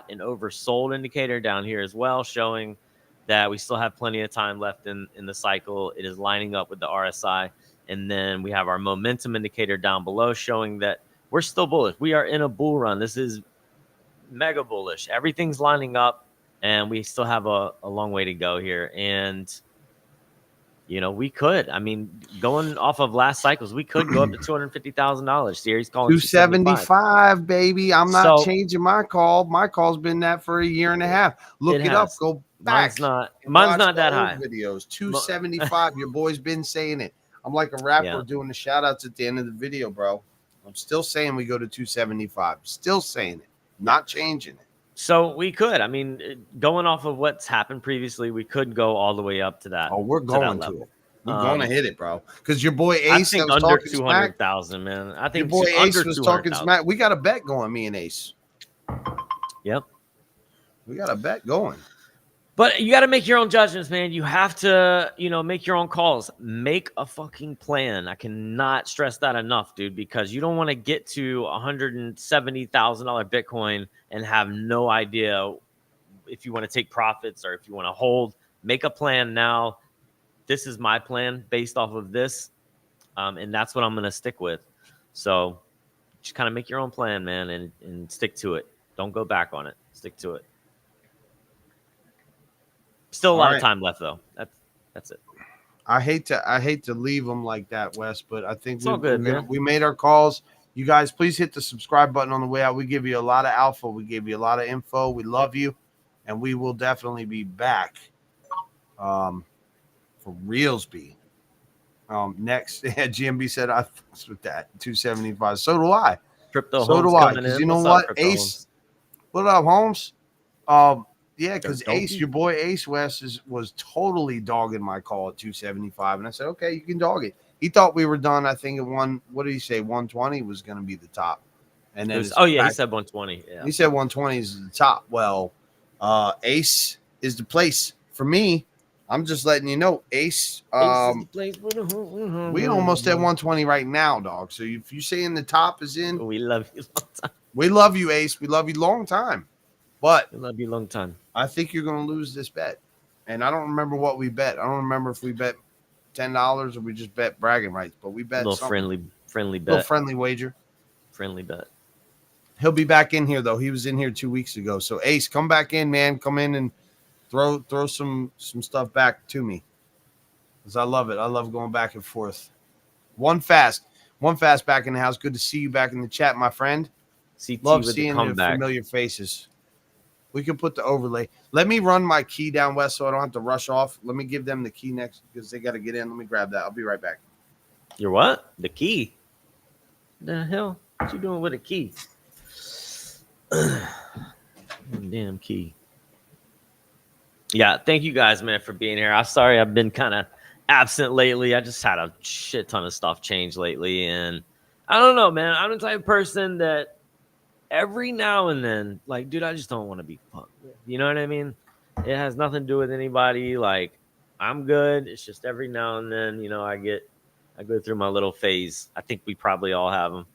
and oversold indicator down here as well, showing that we still have plenty of time left in the cycle. It is lining up with the RSI. And then we have our momentum indicator down below showing that we're still bullish. We are in a bull run. This is mega bullish. Everything's lining up, and we still have a long way to go here. And we could. I mean, going off of last cycles, we could go up to $250,000. Series calling 275, baby. I'm not changing my call. My call's been that for a year and a half. Look it up. Go back. Mine's not that high. Videos 275. Your boy's been saying it. I'm like a rapper doing the shout outs at the end of the video, bro. I'm still saying we go to 275. Still saying it. Not changing it. So we could. I mean, going off of what's happened previously, we could go all the way up to that. Oh, we're going to it. We're going to hit it, bro. Because your boy Ace, I think was under talking 200,000, man. I think your boy Ace was talking smack. We got a bet going, me and Ace. Yep. We got a bet going. But you got to make your own judgments, man. You have to, make your own calls. Make a fucking plan. I cannot stress that enough, dude, because you don't want to get to $170,000 Bitcoin and have no idea if you want to take profits or if you want to hold. Make a plan now. This is my plan based off of this, and that's what I'm going to stick with. So just kind of make your own plan, man, and stick to it. Don't go back on it. Stick to it. Still a lot of time left, though. That's it. I hate to leave them like that, Wes, but I think we made our calls. You guys, please hit the subscribe button on the way out. We give you a lot of alpha. We give you a lot of info. We love you, and we will definitely be back for Realsby. Next, GMB said I fucks with that 275. So do I. Crypto. So do I. Because you know what, Ace. What up, Holmes? Yeah, because Ace, your boy Ace West was totally dogging my call at 275. And I said, okay, you can dog it. He thought we were done, I think, at what did he say? 120 was going to be the top. And then he said 120. Yeah. He said 120 is the top. Well, Ace is the place for me. I'm just letting you know, Ace. We almost at 120 right now, dog. So if you saying the top is in, we love you long time. We love you, Ace. We love you long time. But we love you long time. I think you're going to lose this bet. And I don't remember what we bet. I don't remember if we bet $10 or we just bet bragging rights. But we bet a little something. friendly bet. Little friendly wager. Friendly bet. He'll be back in here, though. He was in here 2 weeks ago. So, Ace, come back in, man. Come in and throw some stuff back to me. Because I love it. I love going back and forth. One fast back in the house. Good to see you back in the chat, my friend. Love seeing the familiar faces. We can put the overlay. Let me run my key down, West, so I don't have to rush off. Let me give them the key next because they got to get in. Let me grab that. I'll be right back. Your what? The key? The hell? What you doing with a key? Damn key. Yeah, thank you guys, man, for being here. I'm sorry I've been kind of absent lately. I just had a shit ton of stuff change lately, and I don't know, man. I'm the type of person that every now and then, like, dude, I just don't want to be fucked with. You know what I mean? It has nothing to do with anybody. Like, I'm good. It's just every now and then, I go through my little phase. I think we probably all have them.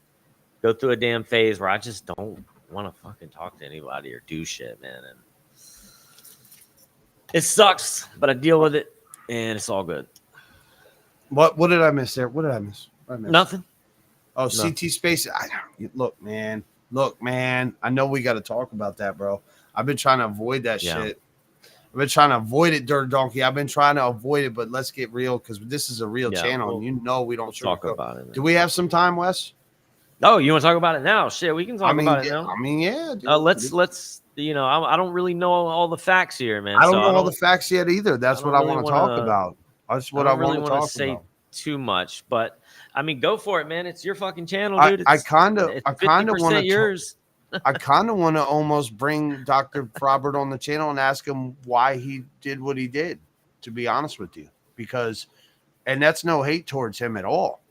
Go through a damn phase where I just don't want to fucking talk to anybody or do shit, man. And it sucks, but I deal with it, and it's all good. What did I miss there? What did I miss? Nothing. Oh, CT Space. Look, man. I know we got to talk about that, bro. I've been trying to avoid that shit. I've been trying to avoid it, Dirt Donkey. I've been trying to avoid it, but let's get real because this is a real channel. And we don't talk about it. Man. Do we have some time, Wes? Oh, you want to talk about it now? Shit, we can talk about it now. Yeah. Dude. Let's. I don't really know all the facts here, man. I don't know all the facts yet either. That's what I want to talk about. That's what I want to talk say about. Too much, but I mean, go for it, man. It's your fucking channel, dude. I kind of want to yours. I kind of want to almost bring Dr. Robert on the channel and ask him why he did what he did, to be honest with you, and that's no hate towards him at all.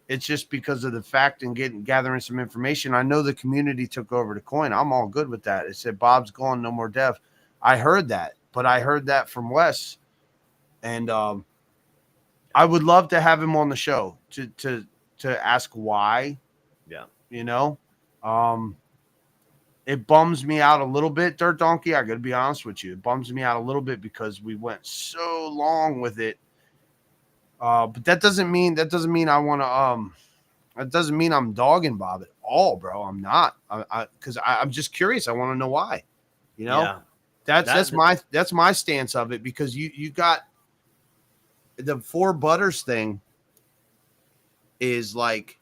It's just because of the fact and gathering some information. I know the community took over the coin. I'm all good with that. It said Bob's gone, no more dev. I heard that, but I heard that from Wes, and I would love to have him on the show to ask why. Yeah. It bums me out a little bit, Dirt Donkey. I got to be honest with you. It bums me out a little bit because we went so long with it. But that doesn't mean I want to that doesn't mean I'm dogging Bob at all, bro. I'm not. Because I'm just curious. I want to know why. That's my stance of it, because you got the 4 butters thing is like,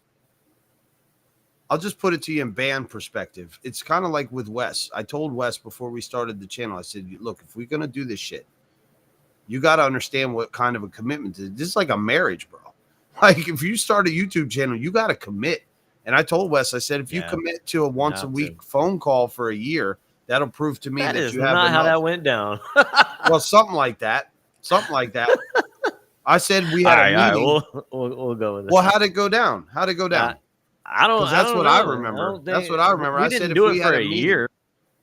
I'll just put it to you in band perspective. It's kind of like with Wes. I told Wes before we started the channel, I said, look, if we're going to do this shit, you got to understand what kind of a commitment it is. This is like a marriage, bro. Like, if you start a YouTube channel, you got to commit. And I told Wes, I said, if you commit to a once a week phone call for a year, that'll prove to me that you have not enough. How that went down. Well, something like that. I said we had a meeting. Right, we'll go with that. Well, how'd it go down? I don't. That's what I remember. We didn't do it for a year.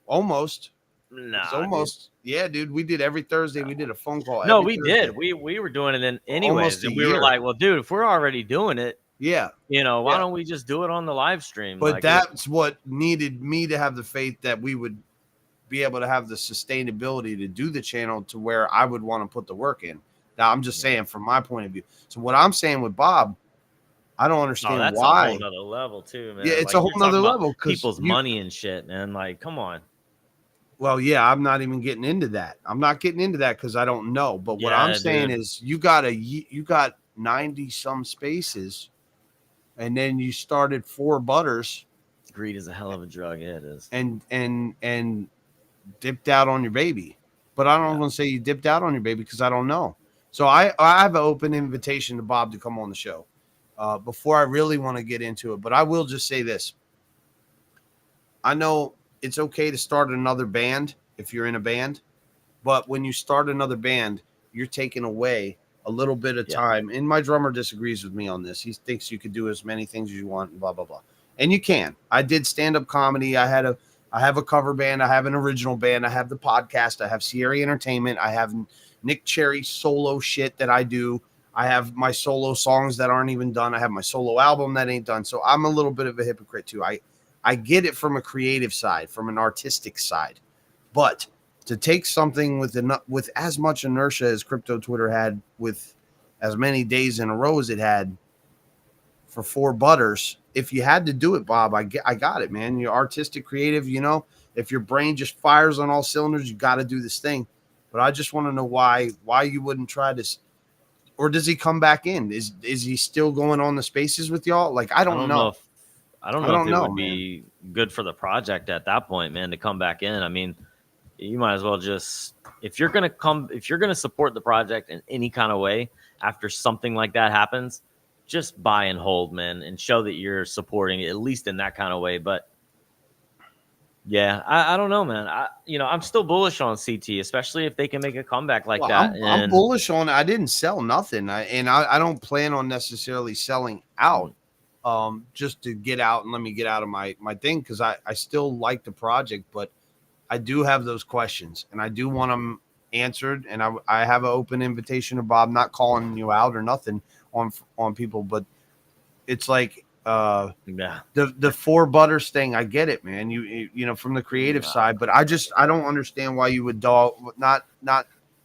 Almost. No, almost. Dude. Yeah, dude. We did every Thursday. We did a phone call. No, we did. We were doing it in anyways. And we were like, well, dude, if we're already doing it, why don't we just do it on the live stream? But that's what needed me to have the faith that we would be able to have the sustainability to do the channel to where I would want to put the work in. Now, I'm just saying from my point of view. So what I'm saying with Bob, I don't understand that's why. a whole nother level too, man. Yeah, it's a whole nother level. People's money and shit, man. Like, come on. Well, yeah, I'm not even getting into that. I'm not getting into that because I don't know. But what I'm saying is you got 90 some spaces, and then you started 4 butters. Greed is a hell of a drug. Yeah, it is. And dipped out on your baby. But I don't want to say you dipped out on your baby because I don't know. So I have an open invitation to Bob to come on the show before I really want to get into it. But I will just say this. I know it's okay to start another band if you're in a band. But when you start another band, you're taking away a little bit of time. And my drummer disagrees with me on this. He thinks you could do as many things as you want and blah, blah, blah. And you can. I did stand-up comedy. I have a cover band. I have an original band. I have the podcast. I have Sierra Entertainment. I have Nick Cherry solo shit that I do. I have my solo songs that aren't even done. I have my solo album that ain't done. So I'm a little bit of a hypocrite too. I get it from a creative side, from an artistic side. But to take something with as much inertia as Crypto Twitter had, with as many days in a row as it had for 4 butters, if you had to do it, Bob, I got it, man. You're artistic, creative, if your brain just fires on all cylinders, you got to do this thing. But I just want to know why you wouldn't try this. Or does he come back in? Is he still going on the spaces with y'all? Like, I don't know. I don't know if it would be good for the project at that point, man, to come back in. I mean, you might as well just, if you're going to support the project in any kind of way after something like that happens, just buy and hold, man, and show that you're supporting it, at least in that kind of way. But yeah, I don't know, man. I'm still bullish on CT, especially if they can make a comeback like that. I'm bullish on it. I didn't sell nothing. I don't plan on necessarily selling out. just to get out and let me get out of my thing, because I still like the project, but I do have those questions and I do want them answered. And I have an open invitation to Bob, not calling you out or nothing on people, but it's like Yeah. the four butters thing. I get it, man. You know, from the creative side, but I don't understand why you would not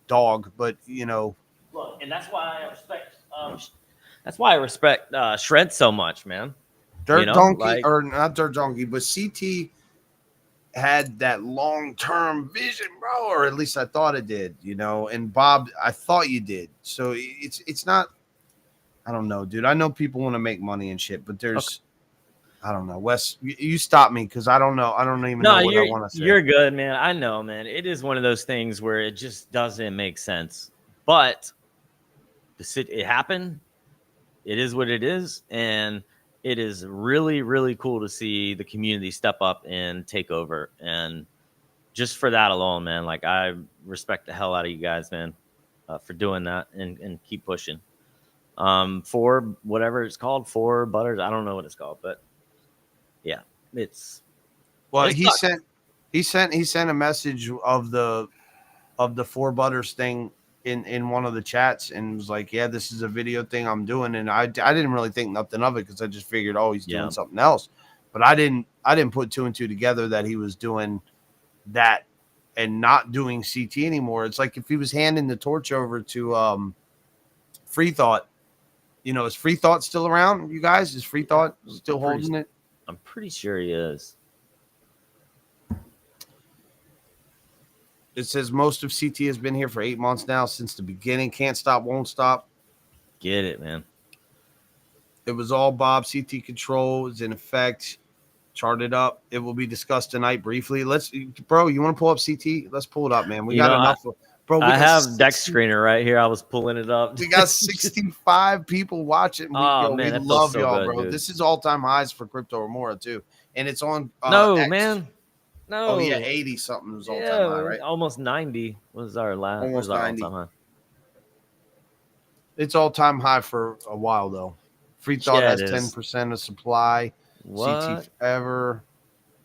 dog, but you know. Look, and that's why I respect. That's why I respect Shred so much, man. Dirt Donkey, or not Dirt Donkey, but CT had that long-term vision, bro, or at least I thought it did, you know. And Bob, I thought you did. So it's not. I don't know, dude. I know people want to make money and shit, but there's, I don't know. Wes, you stop me because I don't know. I don't even know what I want to say. You're good, man. I know, man. It is one of those things where it just doesn't make sense. But it happened. It is what it is, and it is really, really cool to see the community step up and take over. And just for that alone, man, like I respect the hell out of you guys, man, for doing that and keep pushing. For whatever it's called, for butters, I don't know what it's called, but yeah, it's. Well, he sent a message of the four butters thing in one of the chats and was like, yeah, this is a video thing I'm doing. And I didn't really think nothing of it because I just figured, oh, he's doing something else. But I didn't put two and two together that he was doing that and not doing CT anymore. It's like if he was handing the torch over to Free Thought. You know, is Free Thought still around, you guys? Is Free Thought still holding it? I'm pretty sure he is. It says most of CT has been here for 8 months now since the beginning. Can't stop, won't stop. Get it, man. It was all Bob. CT control is in effect. Charted up. It will be discussed tonight briefly. Bro, you want to pull up CT? Let's pull it up, man. We got enough. Bro, I have Deck Screener right here. I was pulling it up. We got 65 people watching. We love so y'all, good, bro. dude. This is all-time highs for Crypto Remora, too. And it's on X. Man. No. Oh, yeah, 80-something was all-time high, right? Almost 90 was our last. Almost 90. All-time high. It's all-time high for a while, though. Free Thought has 10% of supply. What? CT forever.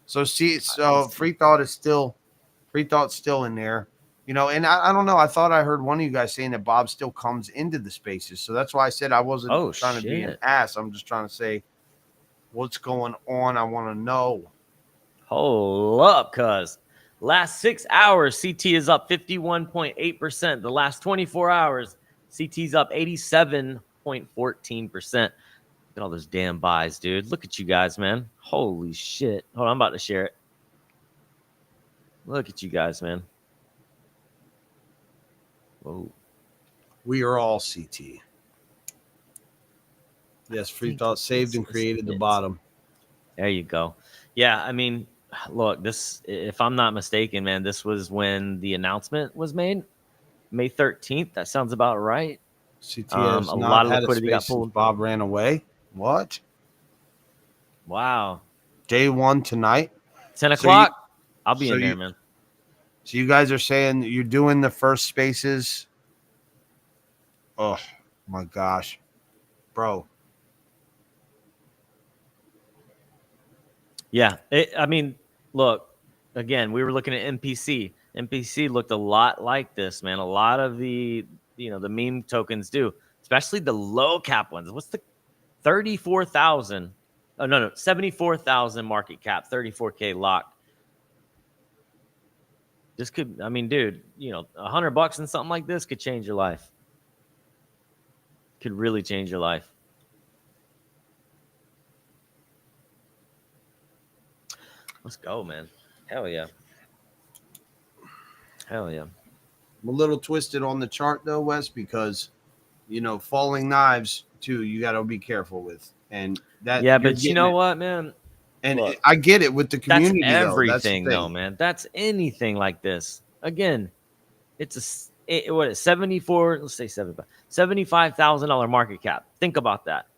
So Free Thought is still in there. You know, and I don't know. I thought I heard one of you guys saying that Bob still comes into the spaces. So that's why I said I wasn't trying to be an ass. I'm just trying to say what's going on. I want to know. Hold up, cuz. Last 6 hours, CT is up 51.8%. The last 24 hours, CT's up 87.14%. Look at all those damn buys, dude. Look at you guys, man. Holy shit. Hold on, I'm about to share it. Look at you guys, man. Whoa. We are all CT. Yes, Free Thought saved and created the bottom. There you go. Yeah, I mean, look, this, if I'm not mistaken, man, this was when the announcement was made, May 13th. That sounds about right. CT has a lot of liquidity got pulled. Bob ran away. What? Wow. Day one tonight. 10 o'clock. I'll be in there, man. So you guys are saying you're doing the first spaces. Oh my gosh, bro. Yeah. I mean, look, again, we were looking at MPC. MPC looked a lot like this, man. A lot of the meme tokens do, especially the low cap ones. What's the 34,000? Oh, no, 74,000 market cap, 34K locked. This could, I mean, dude, $100 and something like this could change your life. Could really change your life. Let's go, man. Hell yeah. Hell yeah. I'm a little twisted on the chart though, Wes, because falling knives too, you got to be careful with. And that, yeah, but you know what, man? And look, I get it with the community. That's everything, though, man. That's anything like this. Again, it's what is 74? Let's say $75,000 market cap. Think about that.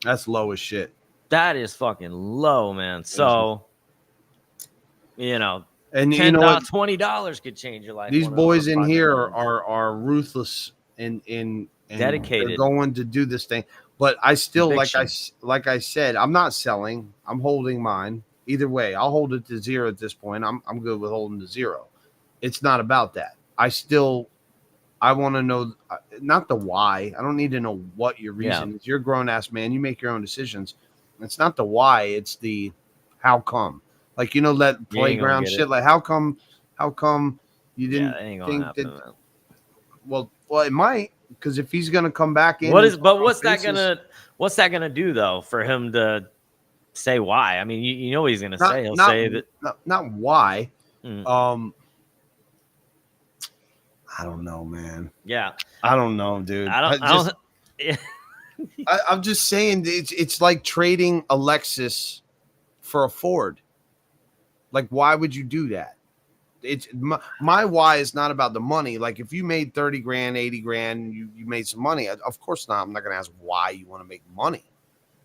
That's low as shit. That is fucking low, man. So, and $10, $20 could change your life. These boys in here are ruthless and dedicated. They're going to do this thing. But I still, Conviction. like I said, I'm not selling. I'm holding mine. Either way, I'll hold it to zero at this point. I'm good with holding to zero. It's not about that. I want to know not the why. I don't need to know what your reason is. You're a grown ass man. You make your own decisions. It's not the why. It's the how come. Like that You ain't gonna playground get shit. it. Like how come you Yeah, didn't that ain't gonna think happen, that? man. Well, it might, because if he's gonna come back in, What and is? talk But on what's that gonna do though for him to say why? I mean, you know what he's gonna not say. He'll not say that. not why. Mm, I don't know, man. yeah, I don't know, dude. I don't. Yeah. I'm just saying it's like trading a Lexus for a Ford. Like, why would you do that? It's my why is not about the money. Like, if you made 30 grand, 80 grand, you made some money. Of course not. I'm not gonna ask why you want to make money,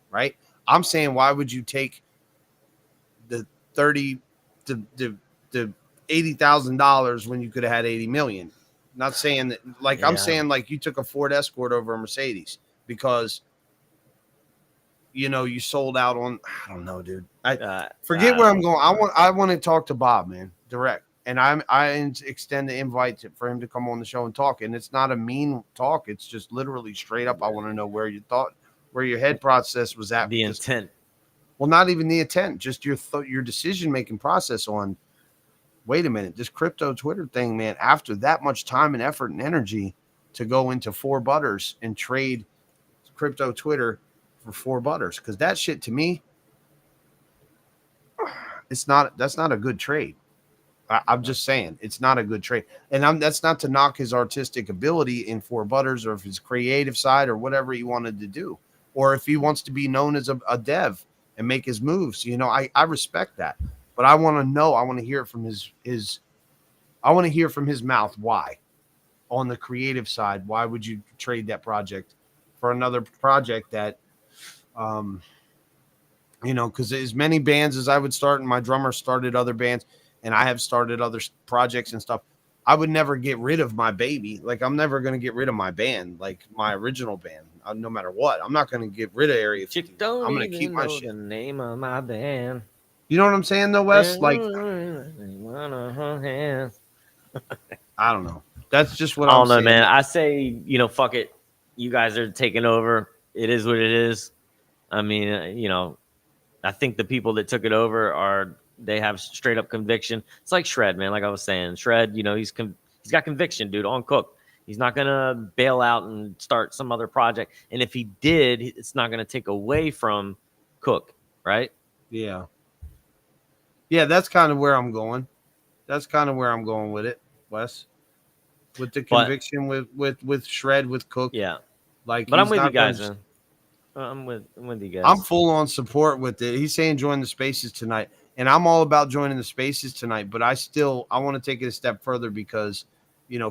right? I'm saying, why would you take the 30 to $80,000 when you could have had 80 million? Not saying that, like, I'm saying, like, you took a Ford Escort over a Mercedes because you sold out on, I don't know, dude. I forget where I'm going. I want to talk to Bob, man, direct. And I extend the invite for him to come on the show and talk. And it's not a mean talk. It's just literally straight up. I want to know where your head process was at. The intent. Well, not even the intent, just your decision making process on. Wait a minute, this crypto Twitter thing, man. After that much time and effort and energy to go into $4 and trade crypto Twitter for $4, because that shit to me, that's not a good trade. I'm just saying it's not a good trade, and that's not to knock his artistic ability in $4 or if his creative side or whatever he wanted to do, or if he wants to be known as a dev and make his moves. I respect that, but I want to know. I want to hear it from I want to hear from his mouth why, on the creative side, why would you trade that project for another project that, because as many bands as I would start, and my drummer started other bands, and I have started other projects and stuff, I would never get rid of my baby. Like, I'm never going to get rid of my band, like my original band, no matter what. I'm not going to get rid of Area 51. I'm going to keep my shit. The name of my band. You know what I'm saying, though, Wes? Like, I don't know. That's just what I I'm don't know, saying. man. I say, fuck it. You guys are taking over. It is what it is. I mean, I think the people that took it over they have straight up conviction. It's like Shred, man. Like I was saying, Shred, he's got conviction, dude, on Cook. He's not going to bail out and start some other project. And if he did, it's not going to take away from Cook, right? Yeah. Yeah, that's kind of where I'm going. That's kind of where I'm going with it, Wes. With the conviction, with Shred, with Cook. Yeah. Like, but I'm with you guys, man. I'm with you guys. I'm full on support with it. He's saying join the spaces tonight, and I'm all about joining the spaces tonight. But I want to take it a step further because,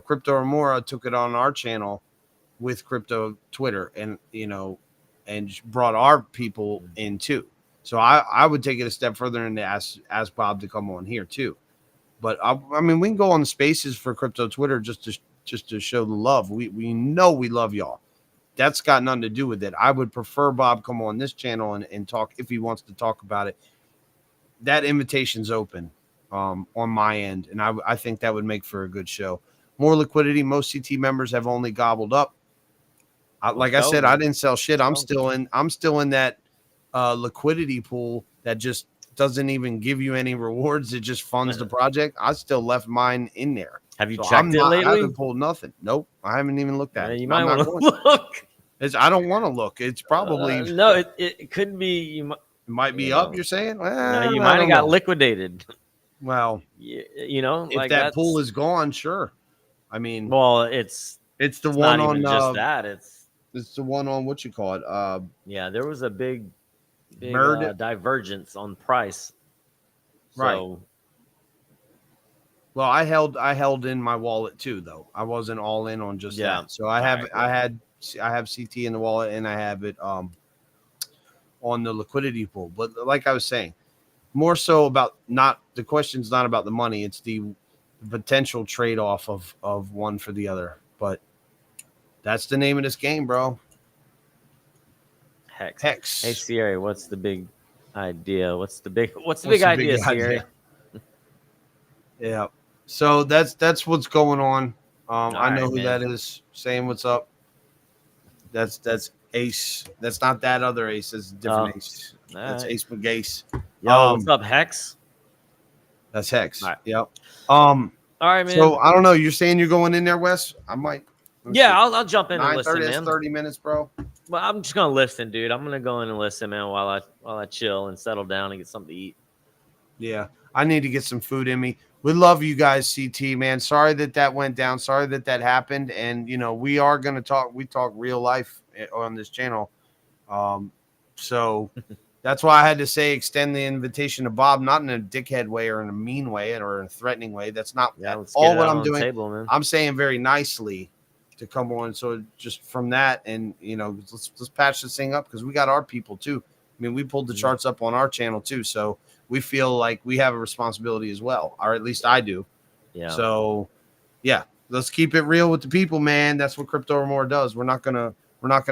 Crypto Remora took it on our channel with Crypto Twitter, and and brought our people in too. So I would take it a step further and ask Bob to come on here too. But I mean, we can go on the spaces for Crypto Twitter just to show the love. We know we love y'all. That's got nothing to do with it. I would prefer Bob come on this channel and talk if he wants to talk about it. That invitation's open on my end, and I think that would make for a good show. More liquidity. Most CT members have only gobbled up. Like I said, I didn't sell shit. I'm still in that liquidity pool that just doesn't even give you any rewards. It just funds the project. I still left mine in there. Have you checked it lately? I haven't pulled nothing. Nope. I haven't even looked at it. You might want to look. I don't want to look. It's probably no. It could be. It might be up. You're saying? Well, no, you might have got liquidated. Well, if like that pool is gone, sure. I mean, well, it's the one on just that. It's the one on what you call it. Yeah, there was a big divergence on price. So, right. Well, I held in my wallet too, though. I wasn't all in on just that. So I have CT in the wallet, and I have it on the liquidity pool. But like I was saying, more so about the question's not about the money. It's the potential trade-off of one for the other. But that's the name of this game, bro. Hex. Hex. Hey Siri, what's the big idea? What's the big idea, Siri? Yeah. So that's what's going on. I know right, who man. that is saying what's up. That's Ace. That's not that other Ace. That's a different Ace. That's right. Ace McGace. Yo, what's up, Hex? That's Hex. All right. Yep. All right, man. So I don't know. You're saying you're going in there, Wes? I might. Yeah, I'll jump in and listen, 9:30. man. That's 30 minutes, bro. Well, I'm just gonna listen, dude. I'm gonna go in and listen, man, while I chill and settle down and get something to eat. Yeah, I need to get some food in me. We love you guys, CT, man. Sorry that went down. Sorry that happened. And, we are going to talk. We talk real life on this channel. So that's why I had to say extend the invitation to Bob, not in a dickhead way or in a mean way or in a threatening way. That's not all what I'm doing. Table, man. I'm saying very nicely to come on. So just from that and, let's patch this thing up because we got our people too. I mean, we pulled the charts up on our channel too. So we feel like we have a responsibility as well, or at least I do. Yeah. So, yeah, let's keep it real with the people, man. That's what Crypto Remora does. We're not gonna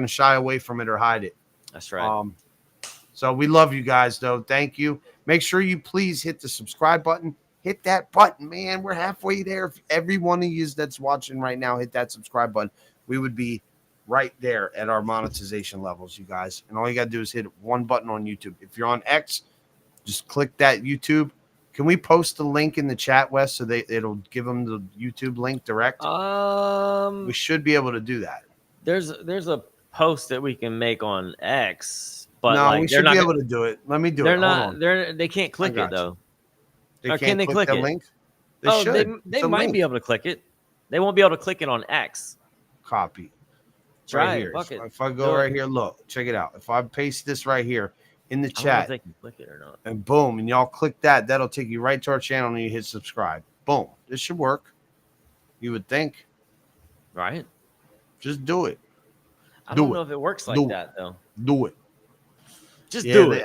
shy away from it or hide it. That's right. So we love you guys, though. Thank you. Make sure you please hit the subscribe button. Hit that button, man. We're halfway there. If every one of you that's watching right now hit that subscribe button, we would be right there at our monetization levels, you guys. And all you gotta do is hit one button on YouTube. If you're on X, just click that YouTube. Can we post the link in the chat, Wes, so it'll give them the YouTube link direct? We should be able to do that. There's a post that we can make on X, but no, we should be able to do it. Let me do it. They can't click it though. Or can they click the it? link? They should. They might be able to click it. They won't be able to click it on X. Copy. Right here. Fuck it. If I go right here, look, check it out. If I paste this right here in the chat, if they can click it or not. And boom, and y'all click that, that'll take you right to our channel and you hit subscribe. Boom. This should work. You would think. Right? Just do it. I don't know if it works like that though. Do it. Just do it.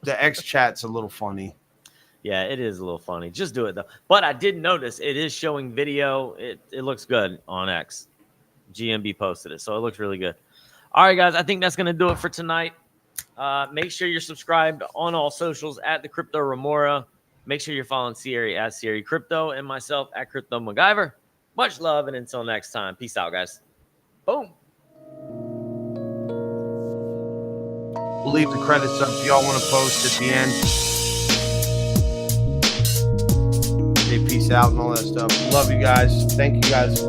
The X chat's a little funny. Yeah, it is a little funny. Just do it though. But I did notice it is showing video. It looks good on X. GMB posted it, so it looks really good. All right, guys, I think that's gonna do it for tonight. Make sure you're subscribed on all socials at the Crypto Remora. Make sure you're following Siri at Siri Crypto and myself at Crypto MacGyver. Much love, and until next time, peace out, guys. Boom. We'll leave the credits up if y'all want to post at the end. Say peace out and all that stuff. Love you guys. Thank you guys.